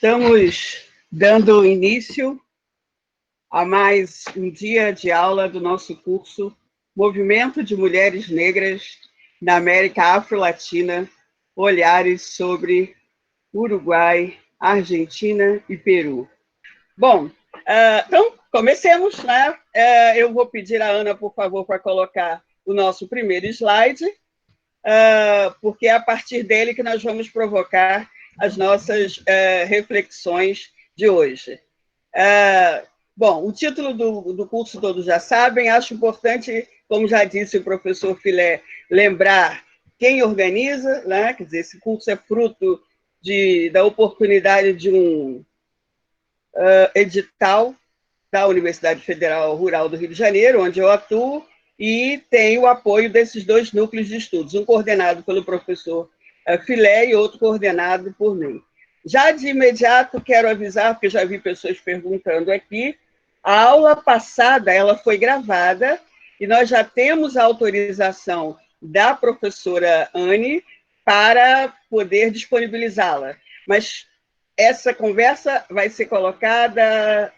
Estamos dando início a mais um dia de aula do nosso curso Movimento de Mulheres Negras na América Afro-Latina, olhares sobre Uruguai, Argentina e Peru. Bom, então, comecemos, né? Eu vou pedir a Ana, por favor, para colocar o nosso primeiro slide, porque é a partir dele que nós vamos provocar as nossas reflexões de hoje. Bom, o título do curso todos já sabem, acho importante, como já disse o professor Filé, lembrar quem organiza, né? Quer dizer, esse curso é fruto da oportunidade de um edital da Universidade Federal Rural do Rio de Janeiro, onde eu atuo, e tem o apoio desses dois núcleos de estudos, um coordenado pelo professor Filé e outro coordenado por mim. Já de imediato, quero avisar, porque já vi pessoas perguntando aqui, a aula passada ela foi gravada e nós já temos a autorização da professora Anne para poder disponibilizá-la. Mas essa conversa vai ser colocada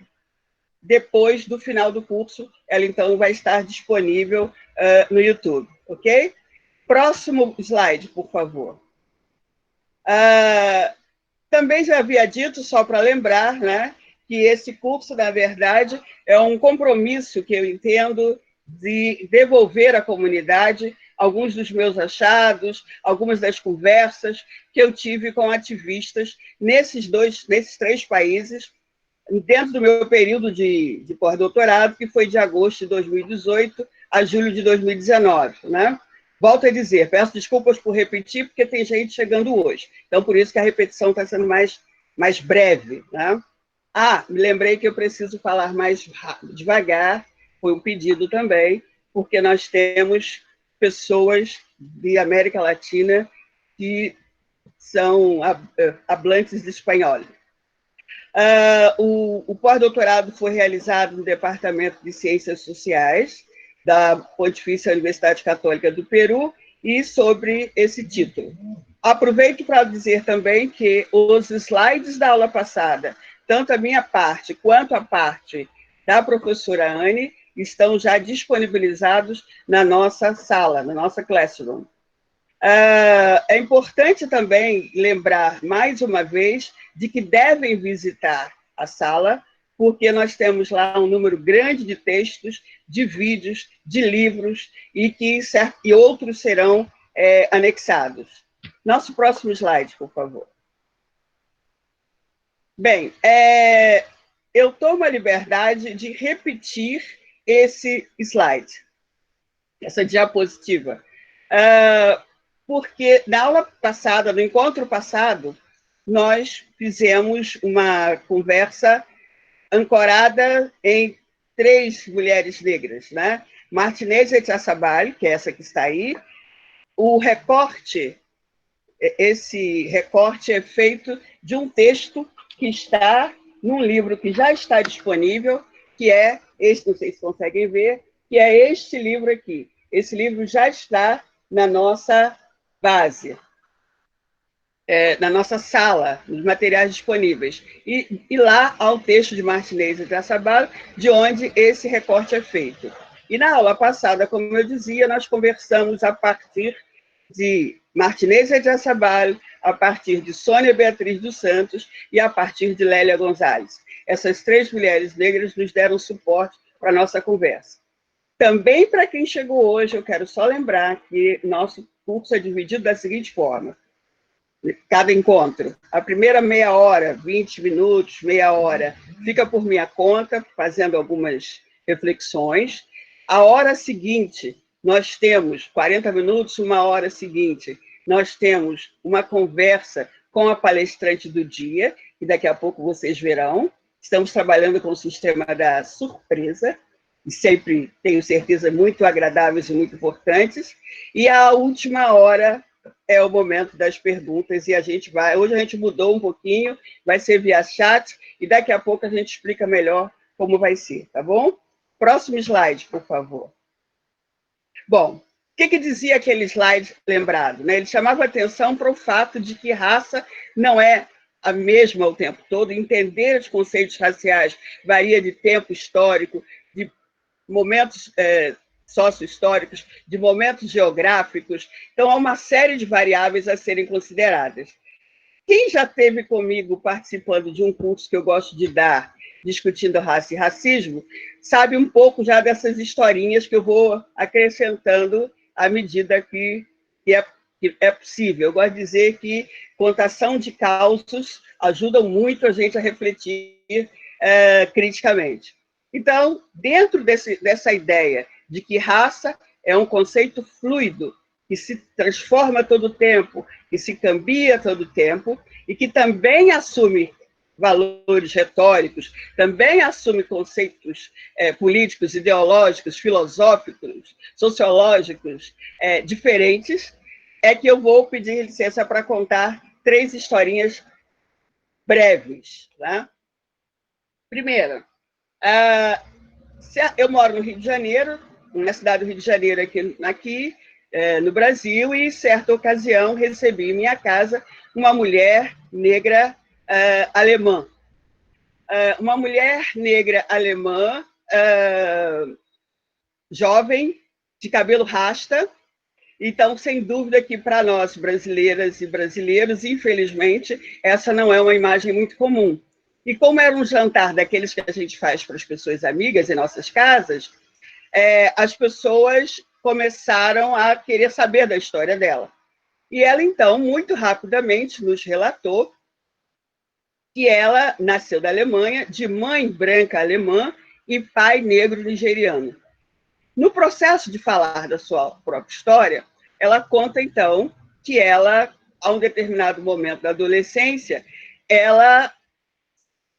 depois do final do curso, ela então vai estar disponível no YouTube, ok? Próximo slide, por favor. Também já havia dito, só para lembrar, né, que esse curso, na verdade, é um compromisso que eu entendo de devolver à comunidade alguns dos meus achados, algumas das conversas que eu tive com ativistas nesses 3 países, dentro do meu período de pós-doutorado, que foi de agosto de 2018 a julho de 2019, né? Volto a dizer, peço desculpas por repetir, porque tem gente chegando hoje. Então, por isso que a repetição está sendo mais breve, né? Me lembrei que eu preciso falar mais devagar, foi um pedido também, porque nós temos pessoas de América Latina que são hablantes de espanhol. O pós-doutorado foi realizado no Departamento de Ciências Sociais da Pontifícia Universidade Católica do Peru e sobre esse título. Aproveito para dizer também que os slides da aula passada, tanto a minha parte quanto a parte da professora Anne, estão já disponibilizados na nossa sala, na nossa classroom. É importante também lembrar, mais uma vez, de que devem visitar a sala, porque nós temos lá um número grande de textos, de vídeos, de livros, e outros serão anexados. Nosso próximo slide, por favor. Bem, eu tomo a liberdade de repetir esse slide, essa diapositiva, porque na aula passada, no encontro passado, nós fizemos uma conversa ancorada em 3 mulheres negras, né? Martinez Etiaçabal, que é essa que está aí. Esse recorte é feito de um texto que está num livro que já está disponível, que é este, não sei se conseguem ver, que é este livro aqui. Esse livro já está na nossa base, na nossa sala, nos materiais disponíveis. E lá há o texto de Martinez e Etiaçabal, de onde esse recorte é feito. E na aula passada, como eu dizia, nós conversamos a partir de Martinez e Etiaçabal, a partir de Sônia Beatriz dos Santos e a partir de Lélia Gonzalez. Essas 3 mulheres negras nos deram suporte para a nossa conversa. Também para quem chegou hoje, eu quero só lembrar que nosso curso é dividido da seguinte forma: cada encontro, a primeira meia hora, 20 minutos, meia hora, fica por minha conta, fazendo algumas reflexões. A hora seguinte, nós temos 40 minutos, uma hora seguinte, nós temos uma conversa com a palestrante do dia, e daqui a pouco vocês verão. Estamos trabalhando com o sistema da surpresa, e sempre, tenho certeza, muito agradáveis e muito importantes. E a última hora é o momento das perguntas, e hoje a gente mudou um pouquinho, vai ser via chat, e daqui a pouco a gente explica melhor como vai ser, tá bom? Próximo slide, por favor. Bom, o que dizia aquele slide lembrado, né? Ele chamava atenção para o fato de que raça não é a mesma o tempo todo, entender os conceitos raciais varia de tempo histórico, de momentos sócio-históricos, de momentos geográficos. Então, há uma série de variáveis a serem consideradas. Quem já esteve comigo participando de um curso que eu gosto de dar, discutindo raça e racismo, sabe um pouco já dessas historinhas que eu vou acrescentando à medida que é possível. Eu gosto de dizer que contação de causos ajudam muito a gente a refletir criticamente. Então, dentro dessa ideia de que raça é um conceito fluido, que se transforma todo o tempo, que se cambia todo o tempo, e que também assume valores retóricos, também assume conceitos políticos, ideológicos, filosóficos, sociológicos diferentes, é que eu vou pedir licença para contar 3 historinhas breves. Tá? Primeiro, eu moro no Rio de Janeiro, na cidade do Rio de Janeiro, aqui no Brasil, e, em certa ocasião, recebi em minha casa uma mulher negra alemã. Uma mulher negra alemã, jovem, de cabelo rasta. Então, sem dúvida que para nós, brasileiras e brasileiros, infelizmente, essa não é uma imagem muito comum. E como era um jantar daqueles que a gente faz para as pessoas amigas em nossas casas, as pessoas começaram a querer saber da história dela. E ela, então, muito rapidamente nos relatou que ela nasceu da Alemanha, de mãe branca alemã e pai negro nigeriano. No processo de falar da sua própria história, ela conta, então, que ela, a um determinado momento da adolescência, ela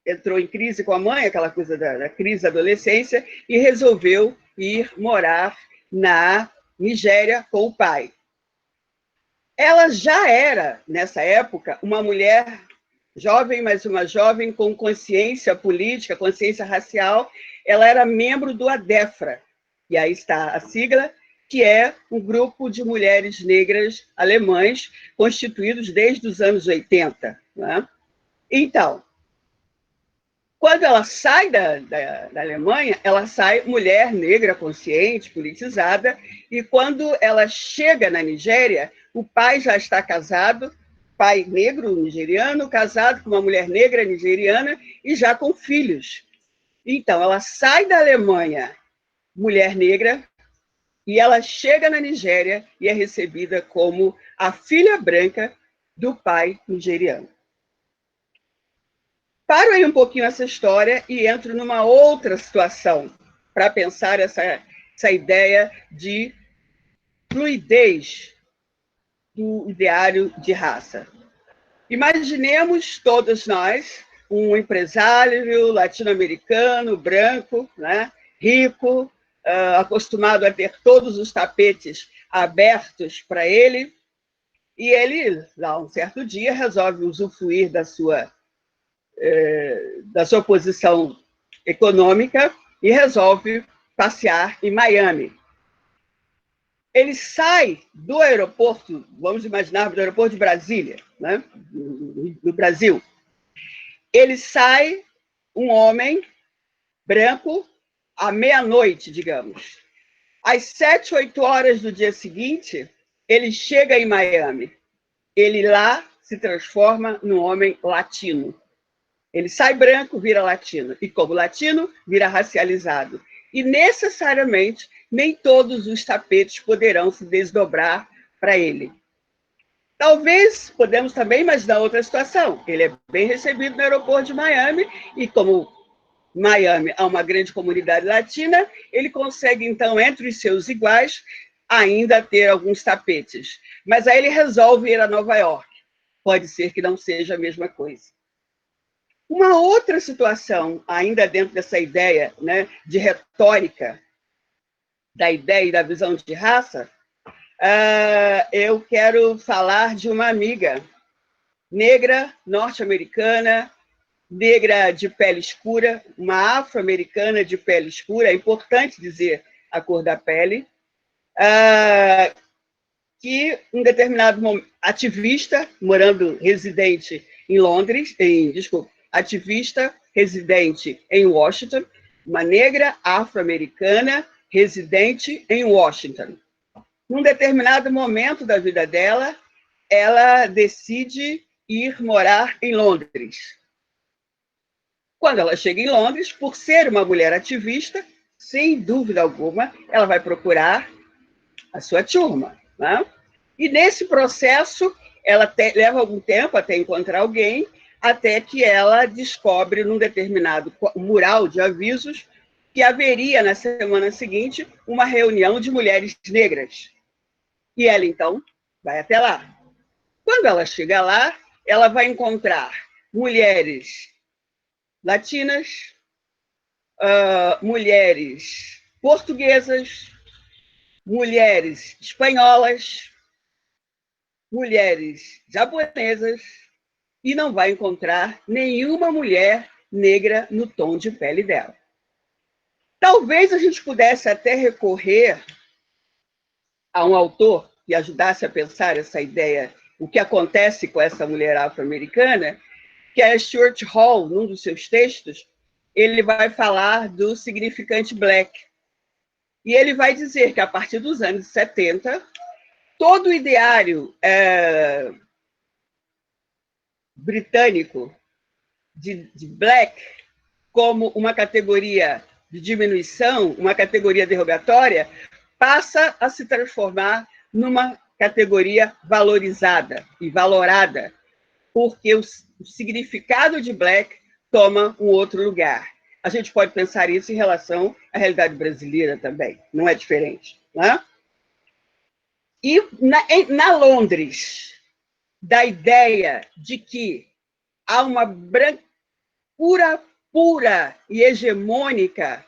entrou em crise com a mãe, aquela coisa da crise da adolescência, e resolveu ir morar na Nigéria com o pai. Ela já era, nessa época, uma mulher jovem, mas uma jovem com consciência política, consciência racial. Ela era membro do ADEFRA, e aí está a sigla, que é um grupo de mulheres negras alemãs constituídos desde os anos 80. Né? Então, quando ela sai da Alemanha, ela sai mulher negra, consciente, politizada, e quando ela chega na Nigéria, o pai já está casado, pai negro nigeriano, casado com uma mulher negra nigeriana e já com filhos. Então, ela sai da Alemanha, mulher negra, e ela chega na Nigéria e é recebida como a filha branca do pai nigeriano. Paro aí um pouquinho essa história e entro numa outra situação para pensar essa ideia de fluidez do ideário de raça. Imaginemos todos nós um empresário latino-americano, branco, né, rico, acostumado a ter todos os tapetes abertos para ele, e ele, lá um certo dia, resolve usufruir da sua posição econômica e resolve passear em Miami. Ele sai do aeroporto, vamos imaginar, do aeroporto de Brasília, né, no Brasil. Ele sai, um homem branco, à meia-noite, digamos. Às 7, 8 horas do dia seguinte, ele chega em Miami. Ele lá se transforma num homem latino. Ele sai branco, vira latino. E como latino, vira racializado. E necessariamente, nem todos os tapetes poderão se desdobrar para ele. Talvez, podemos também imaginar outra situação. Ele é bem recebido no aeroporto de Miami, e como Miami há uma grande comunidade latina, ele consegue, então, entre os seus iguais, ainda ter alguns tapetes. Mas aí ele resolve ir a Nova York. Pode ser que não seja a mesma coisa. Uma outra situação, ainda dentro dessa ideia, né, de retórica, da ideia e da visão de raça, eu quero falar de uma amiga negra, norte-americana, negra de pele escura, uma afro-americana de pele escura, é importante dizer a cor da pele, que um determinado momento, ativista, residente em Londres, desculpa, ativista residente em Washington, uma negra afro-americana residente em Washington. Num determinado momento da vida dela, ela decide ir morar em Londres. Quando ela chega em Londres, por ser uma mulher ativista, sem dúvida alguma, ela vai procurar a sua turma, né? E nesse processo, ela leva algum tempo até encontrar alguém, até que ela descobre, num determinado mural de avisos, que haveria, na semana seguinte, uma reunião de mulheres negras. E ela, então, vai até lá. Quando ela chega lá, ela vai encontrar mulheres latinas, mulheres portuguesas, mulheres espanholas, mulheres japonesas, e não vai encontrar nenhuma mulher negra no tom de pele dela. Talvez a gente pudesse até recorrer a um autor que ajudasse a pensar essa ideia, o que acontece com essa mulher afro-americana, que é Stuart Hall, num dos seus textos, ele vai falar do significante black. E ele vai dizer que, a partir dos anos 70, todo o ideário britânico de black como uma categoria de diminuição, uma categoria derrogatória, passa a se transformar numa categoria valorizada e valorada, porque o significado de black toma um outro lugar. A gente pode pensar isso em relação à realidade brasileira também, não é diferente, né? E na Londres, da ideia de que há uma brancura pura e hegemônica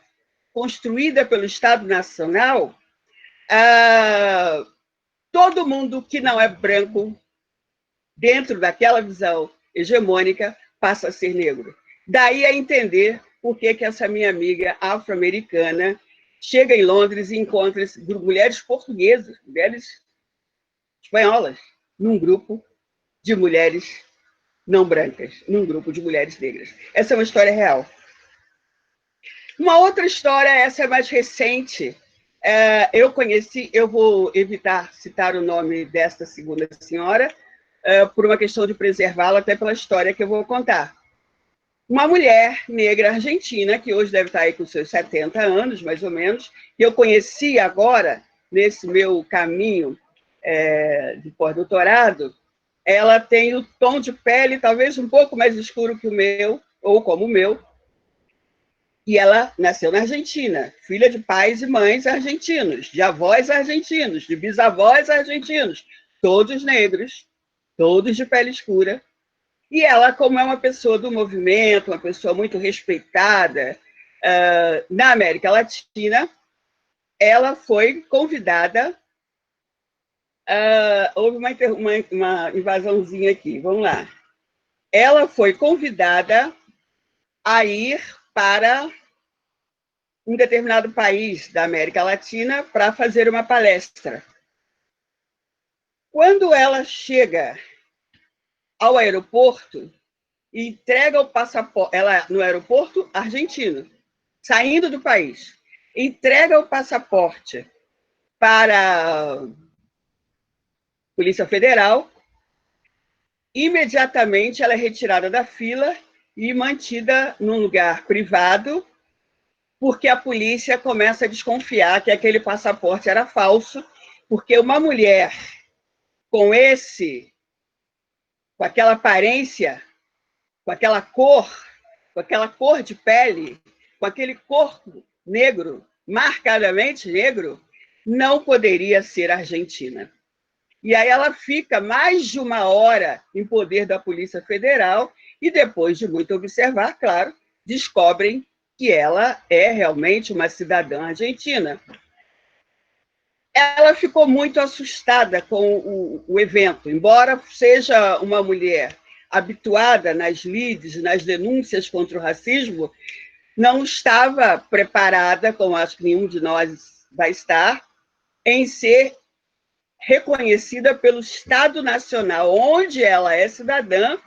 construída pelo Estado Nacional, todo mundo que não é branco, dentro daquela visão hegemônica, passa a ser negro. Daí a entender por que essa minha amiga afro-americana chega em Londres e encontra mulheres portuguesas, mulheres espanholas, num grupo de mulheres não brancas, num grupo de mulheres negras. Essa é uma história real. Uma outra história, essa é mais recente, eu conheci, eu vou evitar citar o nome desta segunda senhora, por uma questão de preservá-la, até pela história que eu vou contar. Uma mulher negra argentina, que hoje deve estar aí com seus 70 anos, mais ou menos, que eu conheci agora, nesse meu caminho de pós-doutorado, ela tem o tom de pele talvez um pouco mais escuro que o meu, ou como o meu, e ela nasceu na Argentina, filha de pais e mães argentinos, de avós argentinos, de bisavós argentinos, todos negros, todos de pele escura. E ela, como é uma pessoa do movimento, uma pessoa muito respeitada na América Latina, ela foi convidada. Houve uma invasãozinha aqui, vamos lá. Ela foi convidada a ir para um determinado país da América Latina para fazer uma palestra. Quando ela chega ao aeroporto e entrega o passaporte, ela no aeroporto argentino, saindo do país, entrega o passaporte para a Polícia Federal, imediatamente ela é retirada da fila e mantida num lugar privado, porque a polícia começa a desconfiar que aquele passaporte era falso, porque uma mulher com aquela aparência, com aquela cor de pele, com aquele corpo negro, marcadamente negro, não poderia ser argentina. E aí ela fica mais de uma hora em poder da Polícia Federal e, depois de muito observar, claro, descobrem que ela é realmente uma cidadã argentina. Ela ficou muito assustada com o evento, embora seja uma mulher habituada nas lides, nas denúncias contra o racismo, não estava preparada, como acho que nenhum de nós vai estar, em ser reconhecida pelo Estado Nacional, onde ela é cidadã,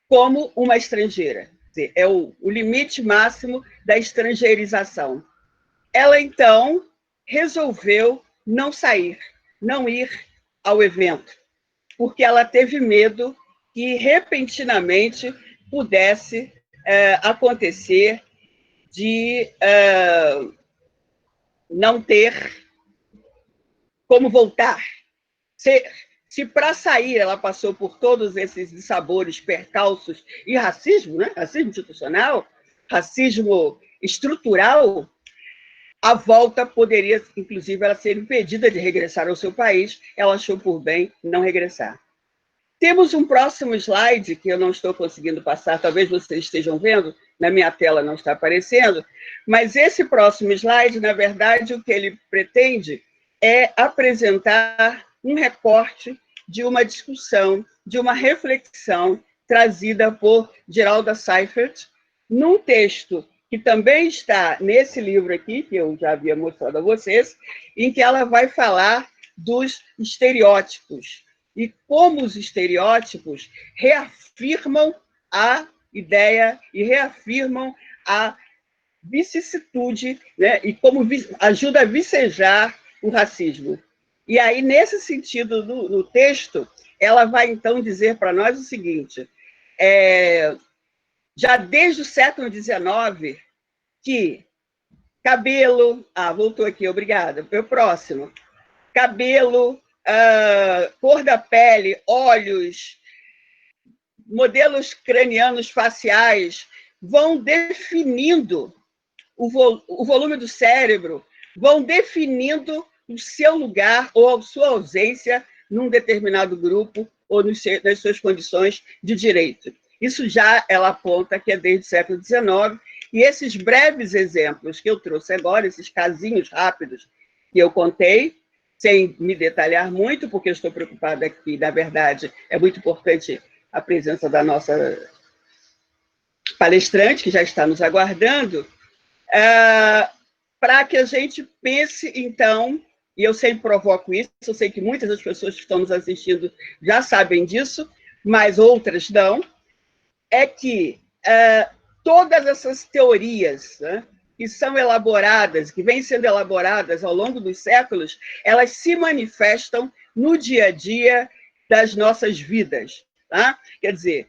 como uma estrangeira. Quer dizer, é o limite máximo da estrangeirização. Ela, então, resolveu não sair, não ir ao evento, porque ela teve medo que, repentinamente, pudesse acontecer de não ter como voltar. Se para sair ela passou por todos esses dissabores, percalços e racismo, né? Racismo institucional, racismo estrutural, a volta poderia, inclusive, ela ser impedida de regressar ao seu país. Ela achou por bem não regressar. Temos um próximo slide que eu não estou conseguindo passar, talvez vocês estejam vendo, na minha tela não está aparecendo, mas esse próximo slide, na verdade, o que ele pretende é apresentar um recorte de uma discussão, de uma reflexão trazida por Geralda Seifert, num texto que também está nesse livro aqui, que eu já havia mostrado a vocês, em que ela vai falar dos estereótipos, e como os estereótipos reafirmam a ideia e reafirmam a vicissitude, né, e como ajuda a vicejar o racismo. E aí, nesse sentido, no texto, ela vai, então, dizer para nós o seguinte, já desde o século XIX, que cabelo... voltou aqui, obrigada. O próximo. Cabelo, cor da pele, olhos, modelos cranianos faciais vão definindo o volume do cérebro, vão definindo o seu lugar ou a sua ausência num determinado grupo ou nas suas condições de direito. Isso já ela aponta que é desde o século XIX, e esses breves exemplos que eu trouxe agora, esses casinhos rápidos que eu contei, sem me detalhar muito, porque eu estou preocupada que, na verdade, é muito importante a presença da nossa palestrante, que já está nos aguardando, para que a gente pense, então, e eu sempre provoco isso, eu sei que muitas das pessoas que estão nos assistindo já sabem disso, mas outras não, é que todas essas teorias, né, que são elaboradas, que vêm sendo elaboradas ao longo dos séculos, elas se manifestam no dia a dia das nossas vidas. Tá? Quer dizer,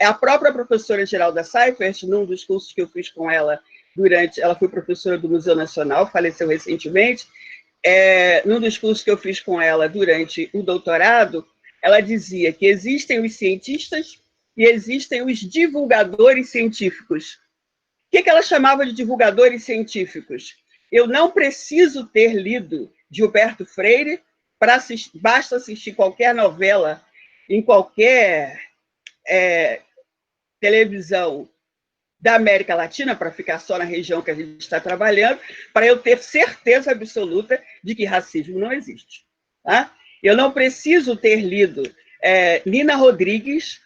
a própria professora Geralda Seifert, num dos cursos que eu fiz com ela, ela foi professora do Museu Nacional, faleceu recentemente, num dos cursos que eu fiz com ela durante o doutorado, ela dizia que existem os cientistas e existem os divulgadores científicos. O que ela chamava de divulgadores científicos? Eu não preciso ter lido Gilberto Freire, basta assistir qualquer novela em qualquer televisão da América Latina, para ficar só na região que a gente está trabalhando, para eu ter certeza absoluta de que racismo não existe. Tá? Eu não preciso ter lido Nina Rodrigues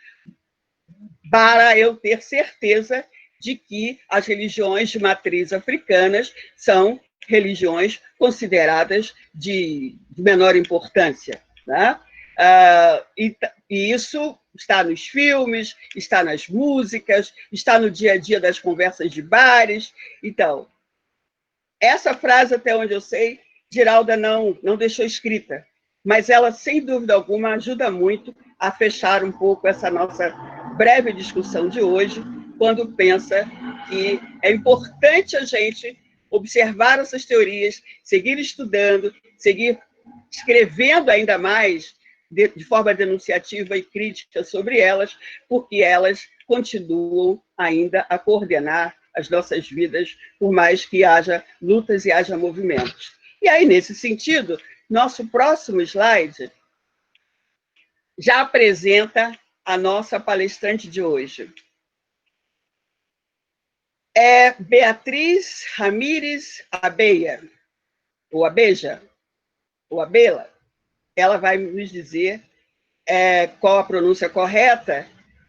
para eu ter certeza de que as religiões de matriz africanas são religiões consideradas de menor importância. Tá? E isso está nos filmes, está nas músicas, está no dia a dia das conversas de bares. Então, essa frase, até onde eu sei, Geralda não deixou escrita, mas ela, sem dúvida alguma, ajuda muito a fechar um pouco essa nossa breve discussão de hoje, quando pensa que é importante a gente observar essas teorias, seguir estudando, seguir escrevendo ainda mais de forma denunciativa e crítica sobre elas, porque elas continuam ainda a coordenar as nossas vidas, por mais que haja lutas e haja movimentos. E aí, nesse sentido, nosso próximo slide já apresenta a nossa palestrante de hoje. É Beatriz Ramírez Abeia, ou Abeja, ou Abela. Ela vai nos dizer qual a pronúncia correta,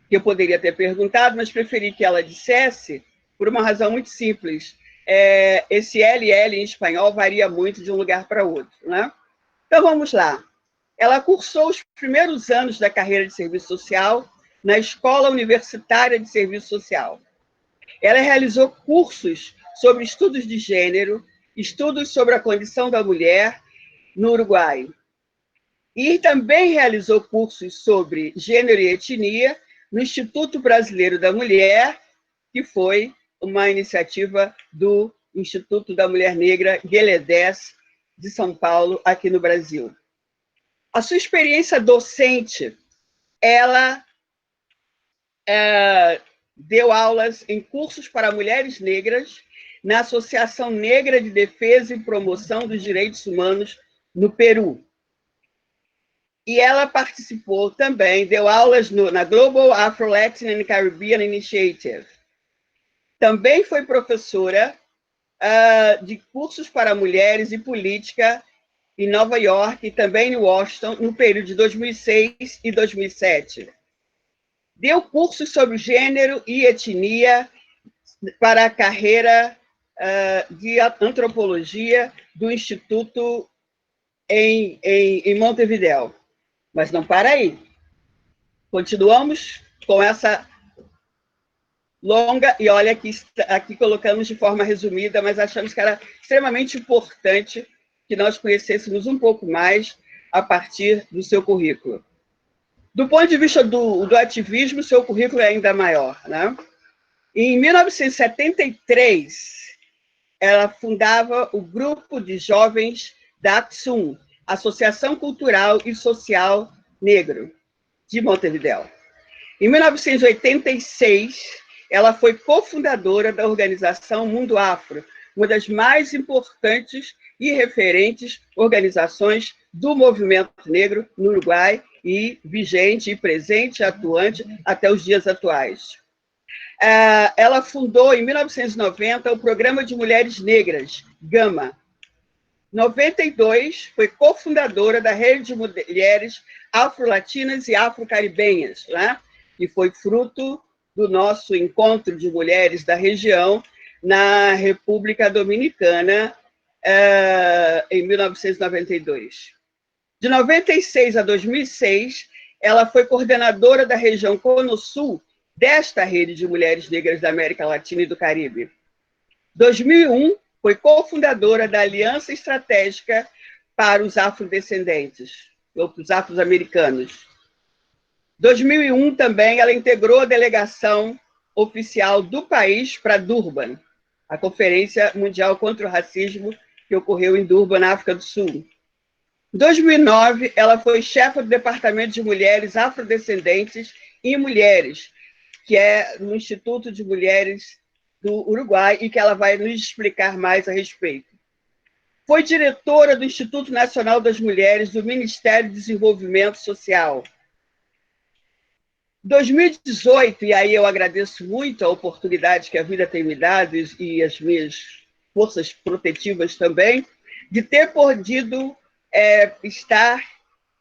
que eu poderia ter perguntado, mas preferi que ela dissesse, por uma razão muito simples. Esse LL em espanhol varia muito de um lugar para outro. Né? Então, vamos lá. Ela cursou os primeiros anos da carreira de serviço social na Escola Universitária de Serviço Social. Ela realizou cursos sobre estudos de gênero, estudos sobre a condição da mulher no Uruguai. E também realizou cursos sobre gênero e etnia no Instituto Brasileiro da Mulher, que foi uma iniciativa do Instituto da Mulher Negra Gueledés de São Paulo, aqui no Brasil. A sua experiência docente, ela deu aulas em cursos para mulheres negras na Associação Negra de Defesa e Promoção dos Direitos Humanos no Peru. E ela participou também, deu aulas na Global Afro-Latin and Caribbean Initiative. Também foi professora de cursos para mulheres e política em Nova York e também em Washington, no período de 2006 e 2007. Deu cursos sobre gênero e etnia para a carreira de antropologia do Instituto em Montevidéu. Mas não para aí. Continuamos com essa longa, e olha, aqui colocamos de forma resumida, mas achamos que era extremamente importante que nós conhecêssemos um pouco mais a partir do seu currículo. Do ponto de vista do ativismo, seu currículo é ainda maior, né? Em 1973, ela fundava o Grupo de Jovens da ACSUM, Associação Cultural e Social Negro, de Montevidéu. Em 1986, ela foi cofundadora da organização Mundo Afro, uma das mais importantes e referentes organizações do movimento negro no Uruguai e vigente, e presente, e atuante até os dias atuais. Ela fundou, em 1990, o Programa de Mulheres Negras, Gama. Em 92, foi cofundadora da Rede de Mulheres Afro-Latinas e Afro-Caribenhas, né? Que foi fruto do nosso encontro de mulheres da região na República Dominicana, em 1992. De 96 a 2006, ela foi coordenadora da região Cono-Sul desta Rede de Mulheres Negras da América Latina e do Caribe. Em 2001, foi cofundadora da Aliança Estratégica para os Afrodescendentes, ou para os afro-americanos. Em 2001, também, ela integrou a delegação oficial do país para Durban, a Conferência Mundial contra o Racismo, que ocorreu em Durban, na África do Sul. Em 2009, ela foi chefe do Departamento de Mulheres Afrodescendentes e Mulheres, que é no Instituto de Mulheres do Uruguai, e que ela vai nos explicar mais a respeito. Foi diretora do Instituto Nacional das Mulheres do Ministério do Desenvolvimento Social. Em 2018, e aí eu agradeço muito a oportunidade que a vida tem me dado e as minhas forças protetivas também, de ter podido estar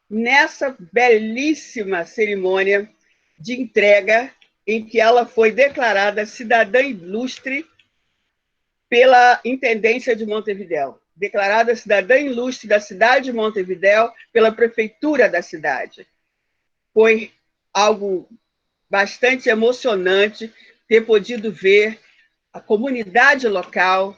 nessa belíssima cerimônia de entrega em que ela foi declarada cidadã ilustre pela Intendência de Montevidéu, declarada cidadã ilustre da cidade de Montevidéu pela prefeitura da cidade. Foi algo bastante emocionante ter podido ver a comunidade local,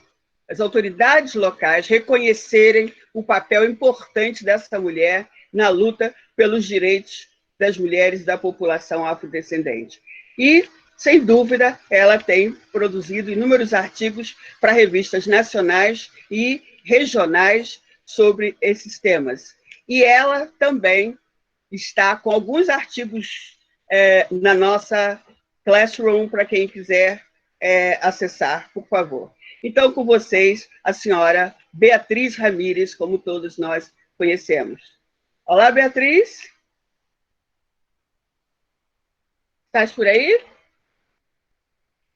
as autoridades locais reconhecerem o papel importante dessa mulher na luta pelos direitos das mulheres da população afrodescendente. E, sem dúvida, ela tem produzido inúmeros artigos para revistas nacionais e regionais sobre esses temas. E ela também está com alguns artigos na nossa Classroom, para quem quiser acessar, por favor. Então, com vocês, a senhora Beatriz Ramírez, como todos nós conhecemos. Olá, Beatriz. Estás por aí?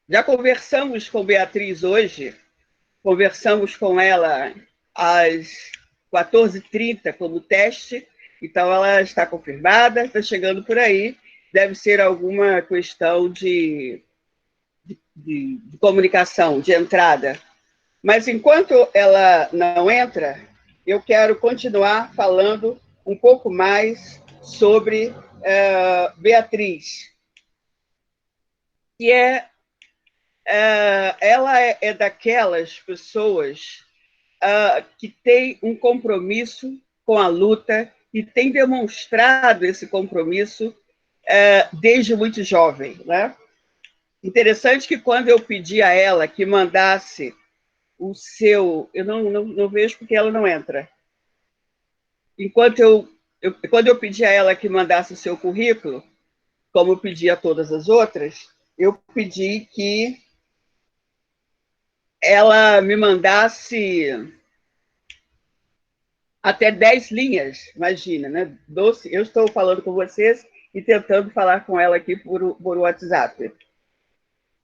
Já conversamos com Beatriz hoje, conversamos com ela às 14h30 como teste, então ela está confirmada, está chegando por aí, deve ser alguma questão de comunicação, de entrada. Mas enquanto ela não entra, eu quero continuar falando um pouco mais sobre Beatriz. que ela é daquelas pessoas que tem um compromisso com a luta e tem demonstrado esse compromisso desde muito jovem, né? Interessante que quando eu pedi a ela que mandasse o seu... Eu não vejo porque ela não entra. Quando eu pedi a ela que mandasse o seu currículo, como eu pedi a todas as outras, eu pedi que ela me mandasse até 10 linhas, imagina, né? Eu estou falando com vocês e tentando falar com ela aqui por WhatsApp.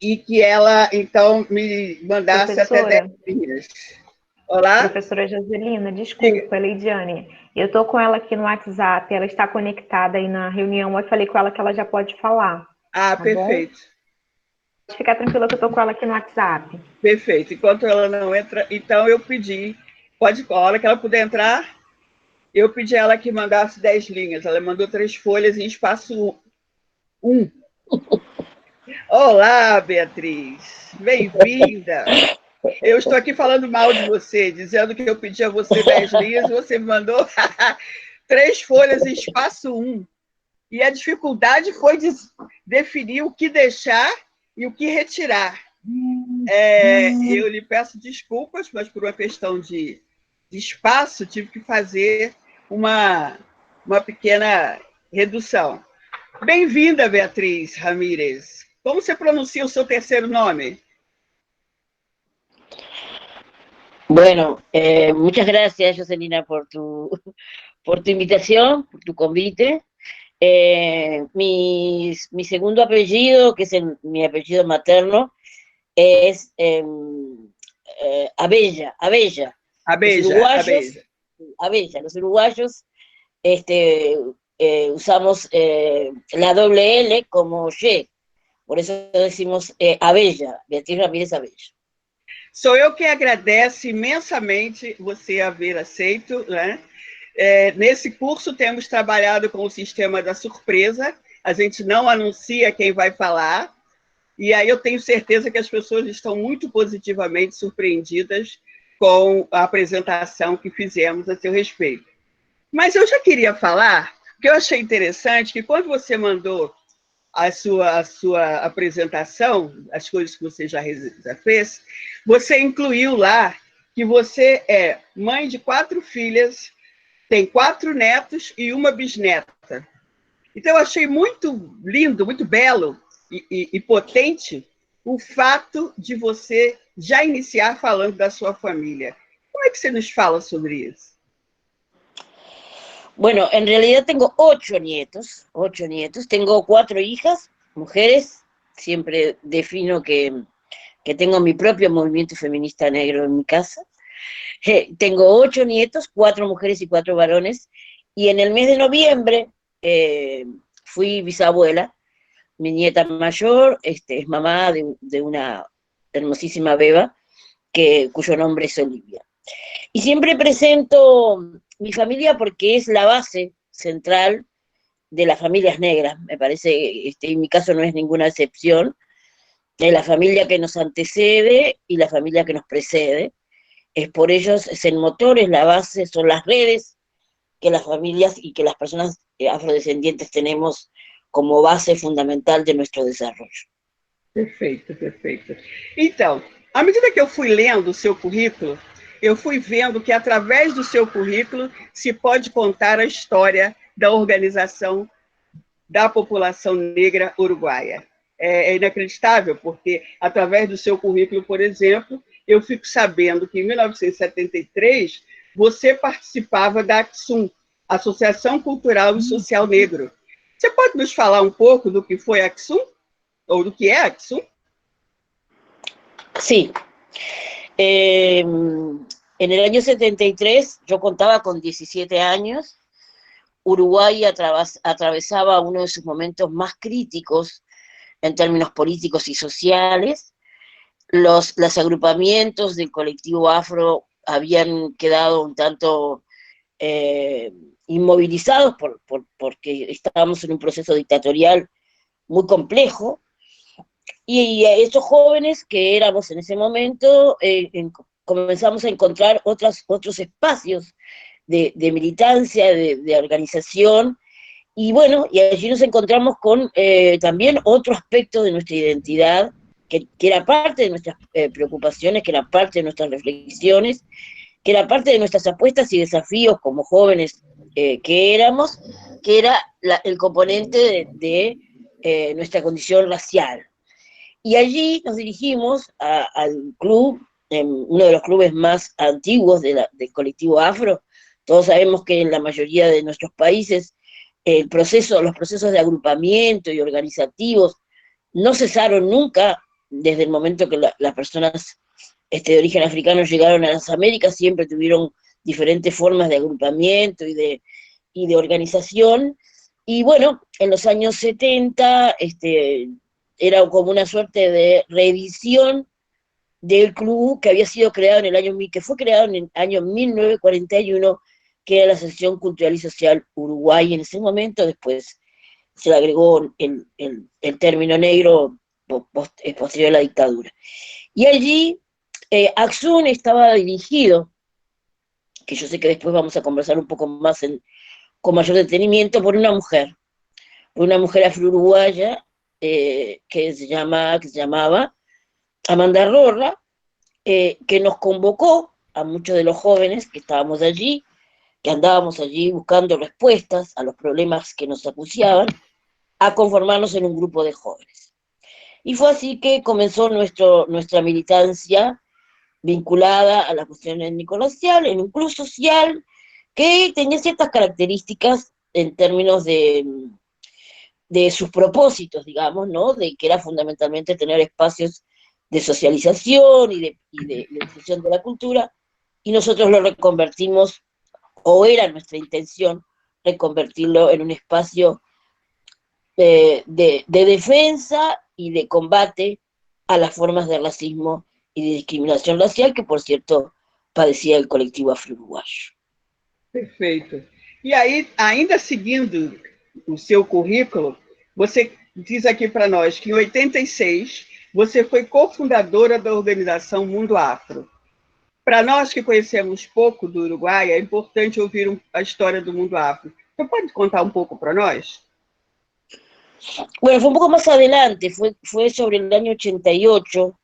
E que ela, então, me mandasse até 10 Professora, linhas. Olá? professora Joselina, Diga. desculpa, Leidiane. Eu estou com ela aqui no WhatsApp, ela está conectada aí na reunião. Eu falei com ela que ela já pode falar, Ah, tá bom? perfeito. Pode ficar tranquila que eu estou com ela aqui no WhatsApp. Perfeito. Enquanto ela não entra, então eu pedi, a hora que ela puder entrar, eu pedi a ela que mandasse 10 linhas. Ela mandou 3 folhas em espaço 1. Olá, Beatriz. Bem-vinda. Eu estou aqui falando mal de você, dizendo que eu pedi a você 10 linhas e você me mandou 3 folhas em espaço 1. E a dificuldade foi definir o que deixar e o que retirar. Eu lhe peço desculpas, mas por uma questão de espaço, tive que fazer uma pequena redução. Bem-vinda, Beatriz Ramírez. Como você pronuncia o seu terceiro nome? Bueno, muchas gracias, Jocelina, por tu invitación, por tu convite. Mi segundo apellido, que es mi apellido materno, es Abella, Abella. Los Abeja, uruguayos, Abeja. Abella, los uruguayos usamos la doble L como Y, por eso decimos Abella, Beatriz Ramírez Abella. Sou eu que agradeço imensamente você haver aceito, né? Nesse curso temos trabalhado com o sistema da surpresa, a gente não anuncia quem vai falar, e aí eu tenho certeza que as pessoas estão muito positivamente surpreendidas com a apresentação que fizemos a seu respeito. Mas eu já queria falar, porque eu achei interessante que quando você mandou a sua apresentação, as coisas que você já fez, você incluiu lá que você é mãe de 4 filhas, tem 4 netos e uma bisneta. Então, eu achei muito lindo, muito belo e potente o fato de você já iniciar falando da sua família. Como é que você nos fala sobre isso? Bueno, en realidad tengo 8 nietos, tengo 4 hijas, mujeres, siempre defino que tengo mi propio movimiento feminista negro en mi casa. Tengo 8 nietos, 4 mujeres y 4 varones, y en el mes de noviembre fui bisabuela. Mi nieta mayor es mamá de una hermosísima beba cuyo nombre es Olivia. Y siempre presento mi familia porque es la base central de las familias negras. Me parece, en mi caso no es ninguna excepción, de la familia que nos antecede y la familia que nos precede. Es por ellos, es el motor, es la base, son las redes que las familias y que las personas afrodescendientes tenemos como base fundamental de nuestro desarrollo. Perfeito, perfeito. Então, à medida que eu fui lendo o seu currículo, eu fui vendo que, através do seu currículo, se pode contar a história da organização da população negra uruguaia. É inacreditável, porque, através do seu currículo, por exemplo, eu fico sabendo que, em 1973, você participava da ACSUM, Associação Cultural e Social Negro. Você pode nos falar um pouco do que foi a ACSUM? ¿O do que é ACSUM? Sí. En el año 73 yo contaba con 17 años. Uruguay atravesaba uno de sus momentos más críticos en términos políticos y sociales. Los agrupamientos del colectivo afro habían quedado un tanto inmovilizados porque estábamos en un proceso dictatorial muy complejo, y a esos jóvenes que éramos en ese momento, comenzamos a encontrar otros espacios de militancia, de organización, y bueno, y allí nos encontramos con también otro aspecto de nuestra identidad, que era parte de nuestras preocupaciones, que era parte de nuestras reflexiones, que era parte de nuestras apuestas y desafíos como jóvenes que éramos, que era el componente de nuestra condición racial. Y allí nos dirigimos al club, uno de los clubes más antiguos del colectivo afro. Todos sabemos que en la mayoría de nuestros países los procesos de agrupamiento y organizativos no cesaron nunca desde el momento que las personas de origen africano llegaron a las Américas, siempre tuvieron diferentes formas de agrupamiento y de organización. Y bueno, en los años 70 era como una suerte de reedición del club que había sido creado que fue creado en el año 1941, que era la Sección Cultural y Social Uruguay en ese momento. Después se le agregó el término negro posterior a la dictadura. Y allí Axun estaba dirigido, que yo sé que después vamos a conversar un poco más con mayor detenimiento, por una mujer afro-uruguaya que se llamaba Amanda Rorra, que nos convocó a muchos de los jóvenes que estábamos allí, que andábamos allí buscando respuestas a los problemas que nos acuciaban, a conformarnos en un grupo de jóvenes. Y fue así que comenzó nuestra militancia vinculada a la cuestión étnico-racial, en un club social que tenía ciertas características en términos de sus propósitos, digamos, ¿no? De que era fundamentalmente tener espacios de socialización y de difusión de la cultura, y nosotros lo reconvertimos, o era nuestra intención, reconvertirlo en un espacio de defensa y de combate a las formas de racismo y de discriminación racial que, por cierto, padecía el colectivo afro-uruguayo. Perfeito. E aí, ainda seguindo o seu currículo, você diz aqui para nós que em 86 você foi cofundadora da organização Mundo Afro. Para nós que conhecemos pouco do Uruguai, é importante ouvir a história do Mundo Afro. Você pode contar um pouco para nós? Bueno, fue un poco más adelante, fue sobre el año 88,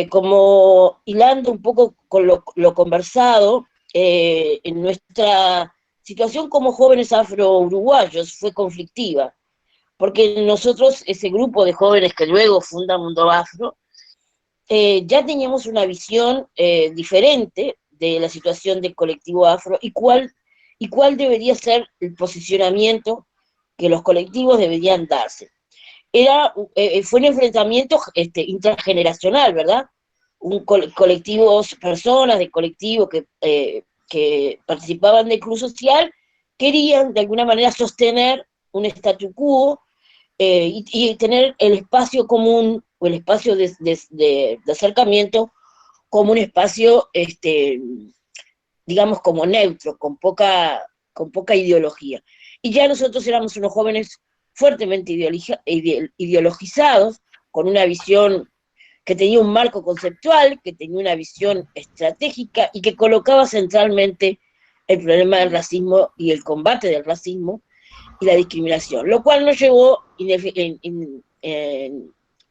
como hilando un poco con lo conversado, en nuestra situación como jóvenes afro-uruguayos fue conflictiva, porque nosotros, ese grupo de jóvenes que luego funda Mundo Afro, ya teníamos una visión diferente de la situación del colectivo afro y cuál debería ser el posicionamiento que los colectivos deberían darse. Fue un enfrentamiento intergeneracional, ¿verdad? Colectivos, personas de colectivo que participaban del club social querían de alguna manera sostener un statu quo y tener el espacio común o el espacio de acercamiento como un espacio, digamos, como neutro, con poca ideología. Y ya nosotros éramos unos jóvenes fuertemente ideologizados, con una visión que tenía un marco conceptual, que tenía una visión estratégica y que colocaba centralmente el problema del racismo y el combate del racismo y la discriminación, lo cual nos llevó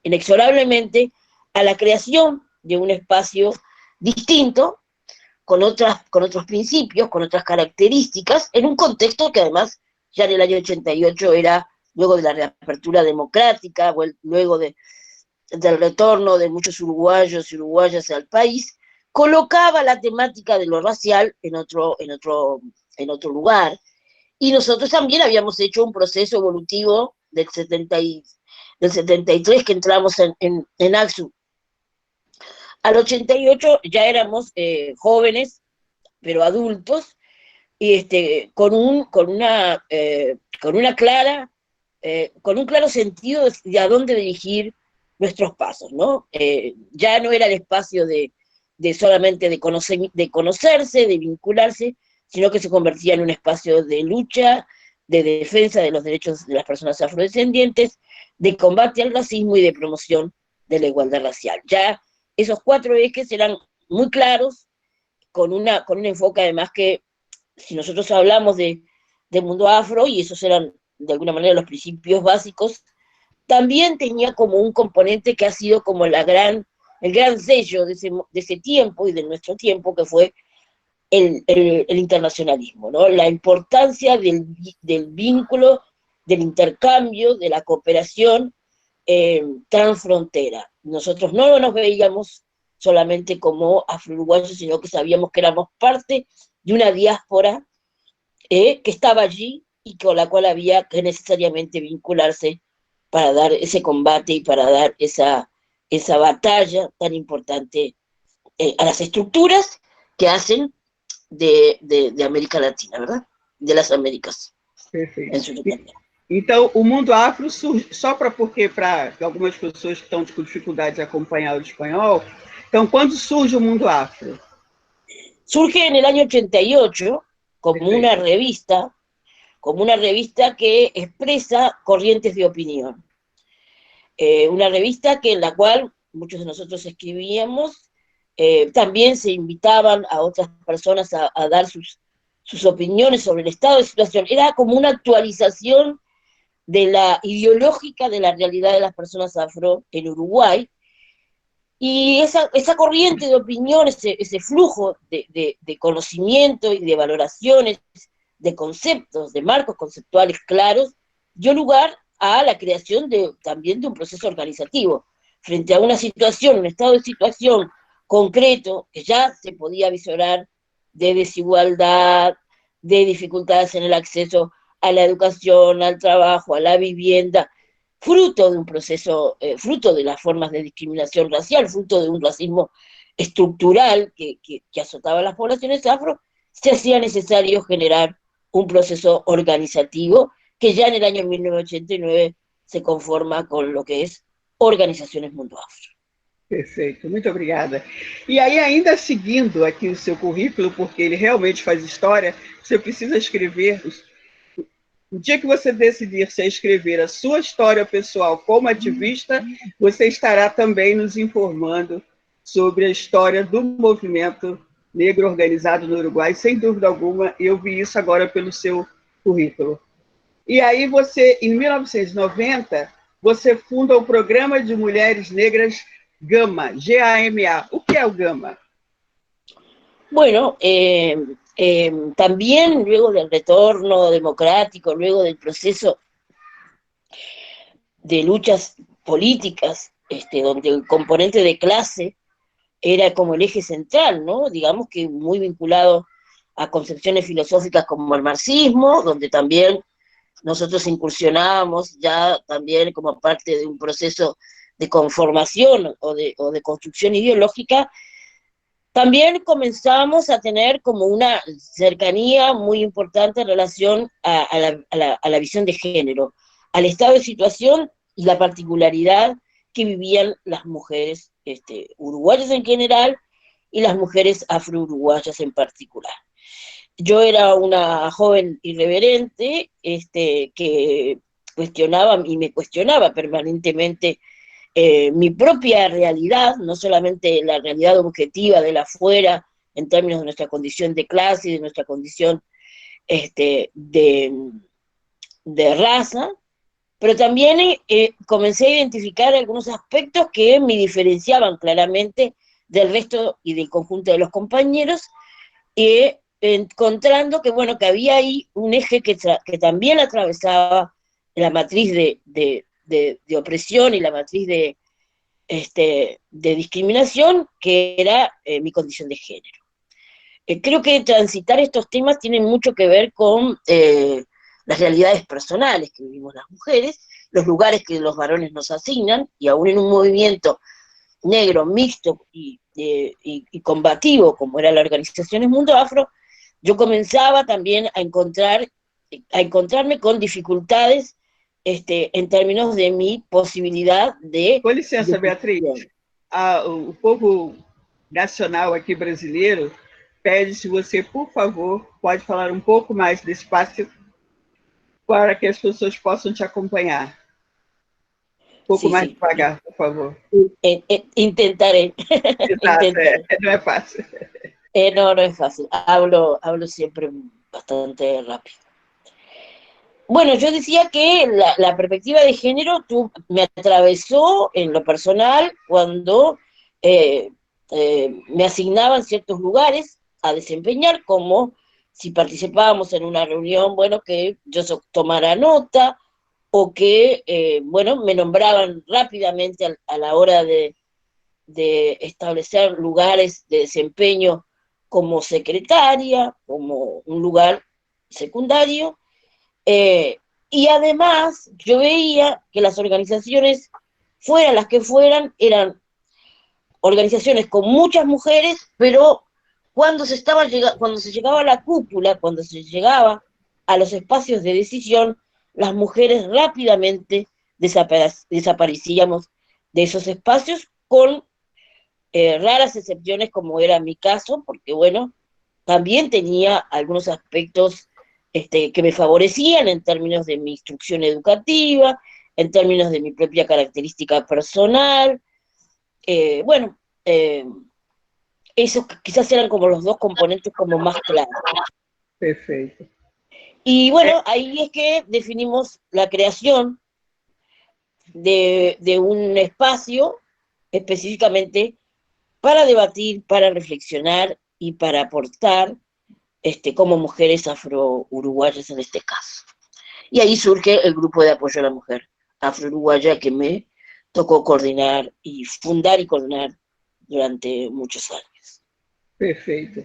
inexorablemente a la creación de un espacio distinto, con otros principios, con otras características, en un contexto que además ya en el año 88 era luego de la reapertura democrática, luego del retorno de muchos uruguayos y uruguayas al país, colocaba la temática de lo racial en otro lugar. Y nosotros también habíamos hecho un proceso evolutivo del 73 que entramos en AXU. Al 88 ya éramos jóvenes, pero adultos, y con un claro sentido de a dónde dirigir nuestros pasos, ¿no? Ya no era el espacio de solamente de conocerse, de vincularse, sino que se convertía en un espacio de lucha, de defensa de los derechos de las personas afrodescendientes, de combate al racismo y de promoción de la igualdad racial. Ya esos 4 ejes eran muy claros, con un enfoque además que, si nosotros hablamos de mundo afro, y esos eran de alguna manera los principios básicos, también tenía como un componente que ha sido como el gran sello de ese tiempo y de nuestro tiempo, que fue el internacionalismo, ¿no? La importancia del vínculo, del intercambio, de la cooperación transfrontera. Nosotros no nos veíamos solamente como afro-uruguayos, sino que sabíamos que éramos parte de una diáspora que estaba allí y con la cual había que necesariamente vincularse para dar ese combate y para dar esa batalla tan importante a las estructuras que hacen de América Latina, ¿verdad? De las Américas, Perfeito. em sua totalidade. Então, o mundo afro surge, só porque para algumas pessoas que estão com dificuldade de acompanhar o espanhol, então, quando surge o mundo afro? Surge en el año 88 como una revista que expresa corrientes de opinión. Una revista en la cual muchos de nosotros escribíamos, también se invitaban a otras personas a dar sus opiniones sobre el estado de situación. Era como una actualización de la ideológica de la realidad de las personas afro en Uruguay, y esa corriente de opinión, ese flujo de conocimiento y de valoraciones, de conceptos, de marcos conceptuales claros, dio lugar a la creación también de un proceso organizativo, frente a una situación, un estado de situación concreto, que ya se podía visorar, de desigualdad, de dificultades en el acceso a la educación, al trabajo, a la vivienda, fruto de un proceso, fruto de las formas de discriminación racial, fruto de un racismo estructural que azotaba a las poblaciones afro, se hacía necesario generar un proceso organizativo que ya en el año 1989 se conforma con lo que es Organizações Mundo Afro. Perfeito, muito obrigada. E aí, ainda seguindo aqui o seu currículo, porque ele realmente faz história, você precisa escrever. O dia que você decidir se escrever a sua história pessoal como ativista, você estará também nos informando sobre a história do movimento negro organizado no Uruguai, sem dúvida alguma, eu vi isso agora pelo seu currículo. E aí você, em 1990, você funda o Programa de Mulheres Negras Gama, G-A-M-A. O que é o Gama? Bueno, también luego del retorno democrático, luego del proceso de luchas políticas, donde el componente de clase era como el eje central, ¿no? Digamos que muy vinculado a concepciones filosóficas como el marxismo, donde también nosotros incursionábamos ya también como parte de un proceso de conformación o de construcción ideológica. También comenzamos a tener como una cercanía muy importante en relación a la visión de género, al estado de situación y la particularidad que vivían las mujeres uruguayas en general y las mujeres afro-uruguayas en particular. Yo era una joven irreverente que cuestionaba y me cuestionaba permanentemente mi propia realidad, no solamente la realidad objetiva de la afuera, en términos de nuestra condición de clase y de nuestra condición de raza, pero también comencé a identificar algunos aspectos que me diferenciaban claramente del resto y del conjunto de los compañeros, encontrando que, bueno, que había ahí un eje que también atravesaba la matriz de opresión y la matriz de discriminación, que era mi condición de género. Creo que transitar estos temas tiene mucho que ver con las realidades personales que vivimos las mujeres, los lugares que los varones nos asignan, y aún en un movimiento negro, mixto y combativo, como era la Organización Mundo Afro, yo comenzaba también a encontrarme con dificultades en términos de mi possibilidade de... Com licença, Beatriz. O povo nacional aqui brasileiro pede se você, por favor, pode falar um pouco mais despacio. para que as pessoas possam te acompanhar. Um pouco Sí, mais sí. devagar, por favor. Intentaré. Exato, Intentaré. não é fácil. No, no es fácil. Hablo siempre bastante rápido. Bueno, yo decía que la perspectiva de género me atravesó en lo personal cuando eh, me asignaban ciertos lugares a desempeñar, como si participábamos en una reunión, bueno, que yo tomara nota, o que, bueno, me nombraban rápidamente a la hora de establecer lugares de desempeño como secretaria, como un lugar secundario, eh, y además yo veía que las organizaciones, fueran las que fueran, eran organizaciones con muchas mujeres, pero cuando se llegaba a la cúpula, cuando se llegaba a los espacios de decisión, las mujeres rápidamente desaparecíamos de esos espacios, con raras excepciones como era mi caso, porque bueno, también tenía algunos aspectos que me favorecían en términos de mi instrucción educativa, en términos de mi propia característica personal. Bueno, esos quizás eran como los dos componentes como más claros. Perfeito. Y bueno, ahí es que definimos la creación de un espacio específicamente para debatir, para reflexionar y para aportar como mujeres afro-uruguayas en este caso. Y ahí surge el grupo de apoyo a la mujer afro-uruguaya que me tocó coordinar y fundar y coordinar durante muchos años. Perfeito.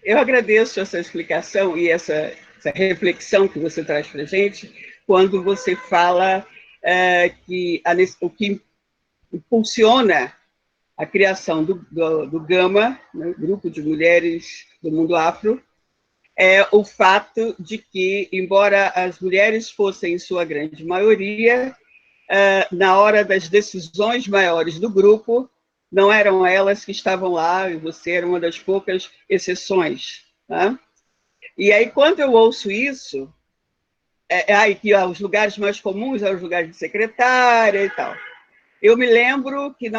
Eu agradeço essa explicação e essa reflexão que você traz para a gente, quando você fala que o que impulsiona a criação do Gama, né, Grupo de Mulheres do Mundo Afro, é o fato de que, embora as mulheres fossem, em sua grande maioria, na hora das decisões maiores do grupo, não eram elas que estavam lá, e você era uma das poucas exceções. Né? E aí, quando eu ouço isso, que os lugares mais comuns eram os lugares de secretária e tal. Eu me lembro que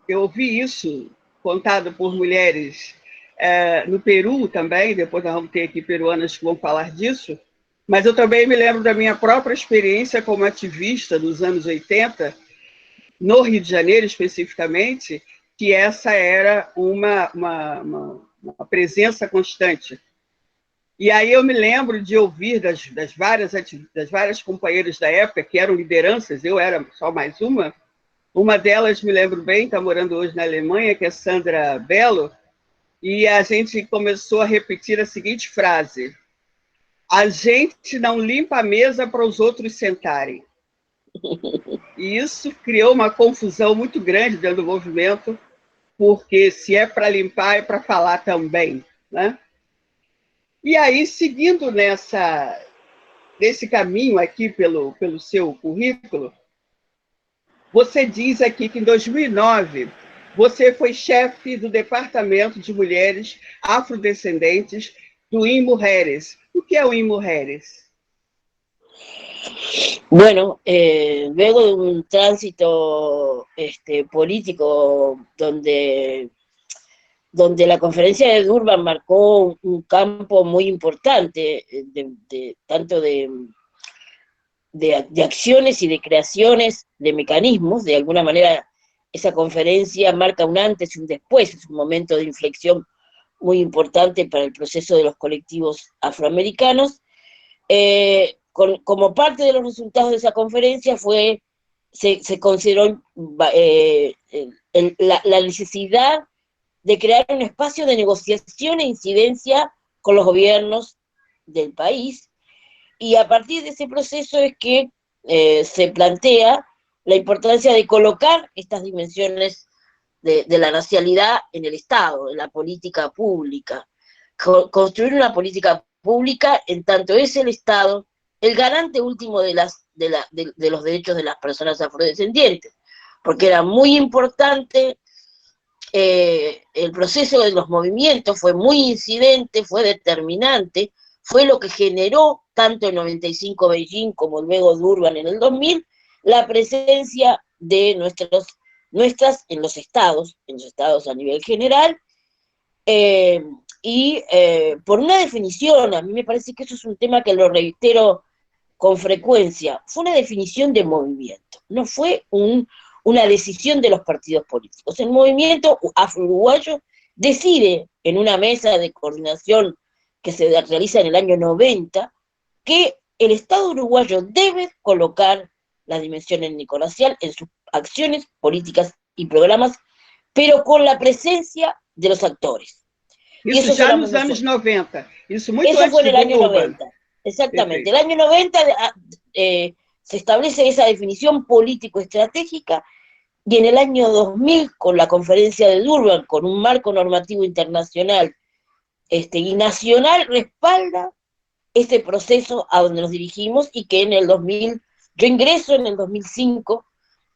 eu ouvi isso contado por mulheres no Peru também, depois nós vamos ter aqui peruanas que vão falar disso, mas eu também me lembro da minha própria experiência como ativista dos anos 80, no Rio de Janeiro especificamente, que essa era uma presença constante. E aí eu me lembro de ouvir das várias companheiras da época, que eram lideranças, eu era só mais uma delas, me lembro bem, está morando hoje na Alemanha, que é Sandra Bello, e a gente começou a repetir a seguinte frase: a gente não limpa a mesa para os outros sentarem. E isso criou uma confusão muito grande dentro do movimento, porque se é para limpar, é para falar também, né? E aí, seguindo nesse caminho aqui pelo seu currículo, você diz aqui que em 2009 você foi chefe do Departamento de Mulheres Afrodescendentes do InMujeres. O que é o InMujeres? Bueno, luego de un tránsito político donde la conferencia de Durban marcó un campo muy importante, tanto de acciones y de creaciones de mecanismos. De alguna manera, esa conferencia marca un antes y un después, es un momento de inflexión muy importante para el proceso de los colectivos afroamericanos. Como parte de los resultados de esa conferencia se consideró la necesidad de crear un espacio de negociación e incidencia con los gobiernos del país, y a partir de ese proceso es que se plantea la importancia de colocar estas dimensiones de la racialidad en el Estado, en la política pública, construir una política pública en tanto es el Estado el garante último de los derechos de las personas afrodescendientes, porque era muy importante. El proceso de los movimientos fue muy incidente, fue determinante, fue lo que generó tanto en 95 Beijing como luego Durban en el 2000, la presencia de nuestras en los estados a nivel general, por una definición, a mí me parece que eso es un tema que lo reitero con frecuencia, fue una definición de movimiento, no fue una decisión de los partidos políticos. El movimiento afro-uruguayo decide en una mesa de coordinación que se realiza en el año 90 que el Estado uruguayo debe colocar la dimensión étnico-racial en sus acciones, políticas y programas, pero con la presencia de los actores. Isso já nos anos 90, isso muito Eso antes fue en el de año Durban. 90, exactamente. Perfeito. El año 90 se establece esa definición político-estratégica, y en el año 2000, con la conferencia de Durban, con un marco normativo internacional y nacional, respalda ese proceso a donde nos dirigimos, y que en el 2000, yo ingreso en el 2005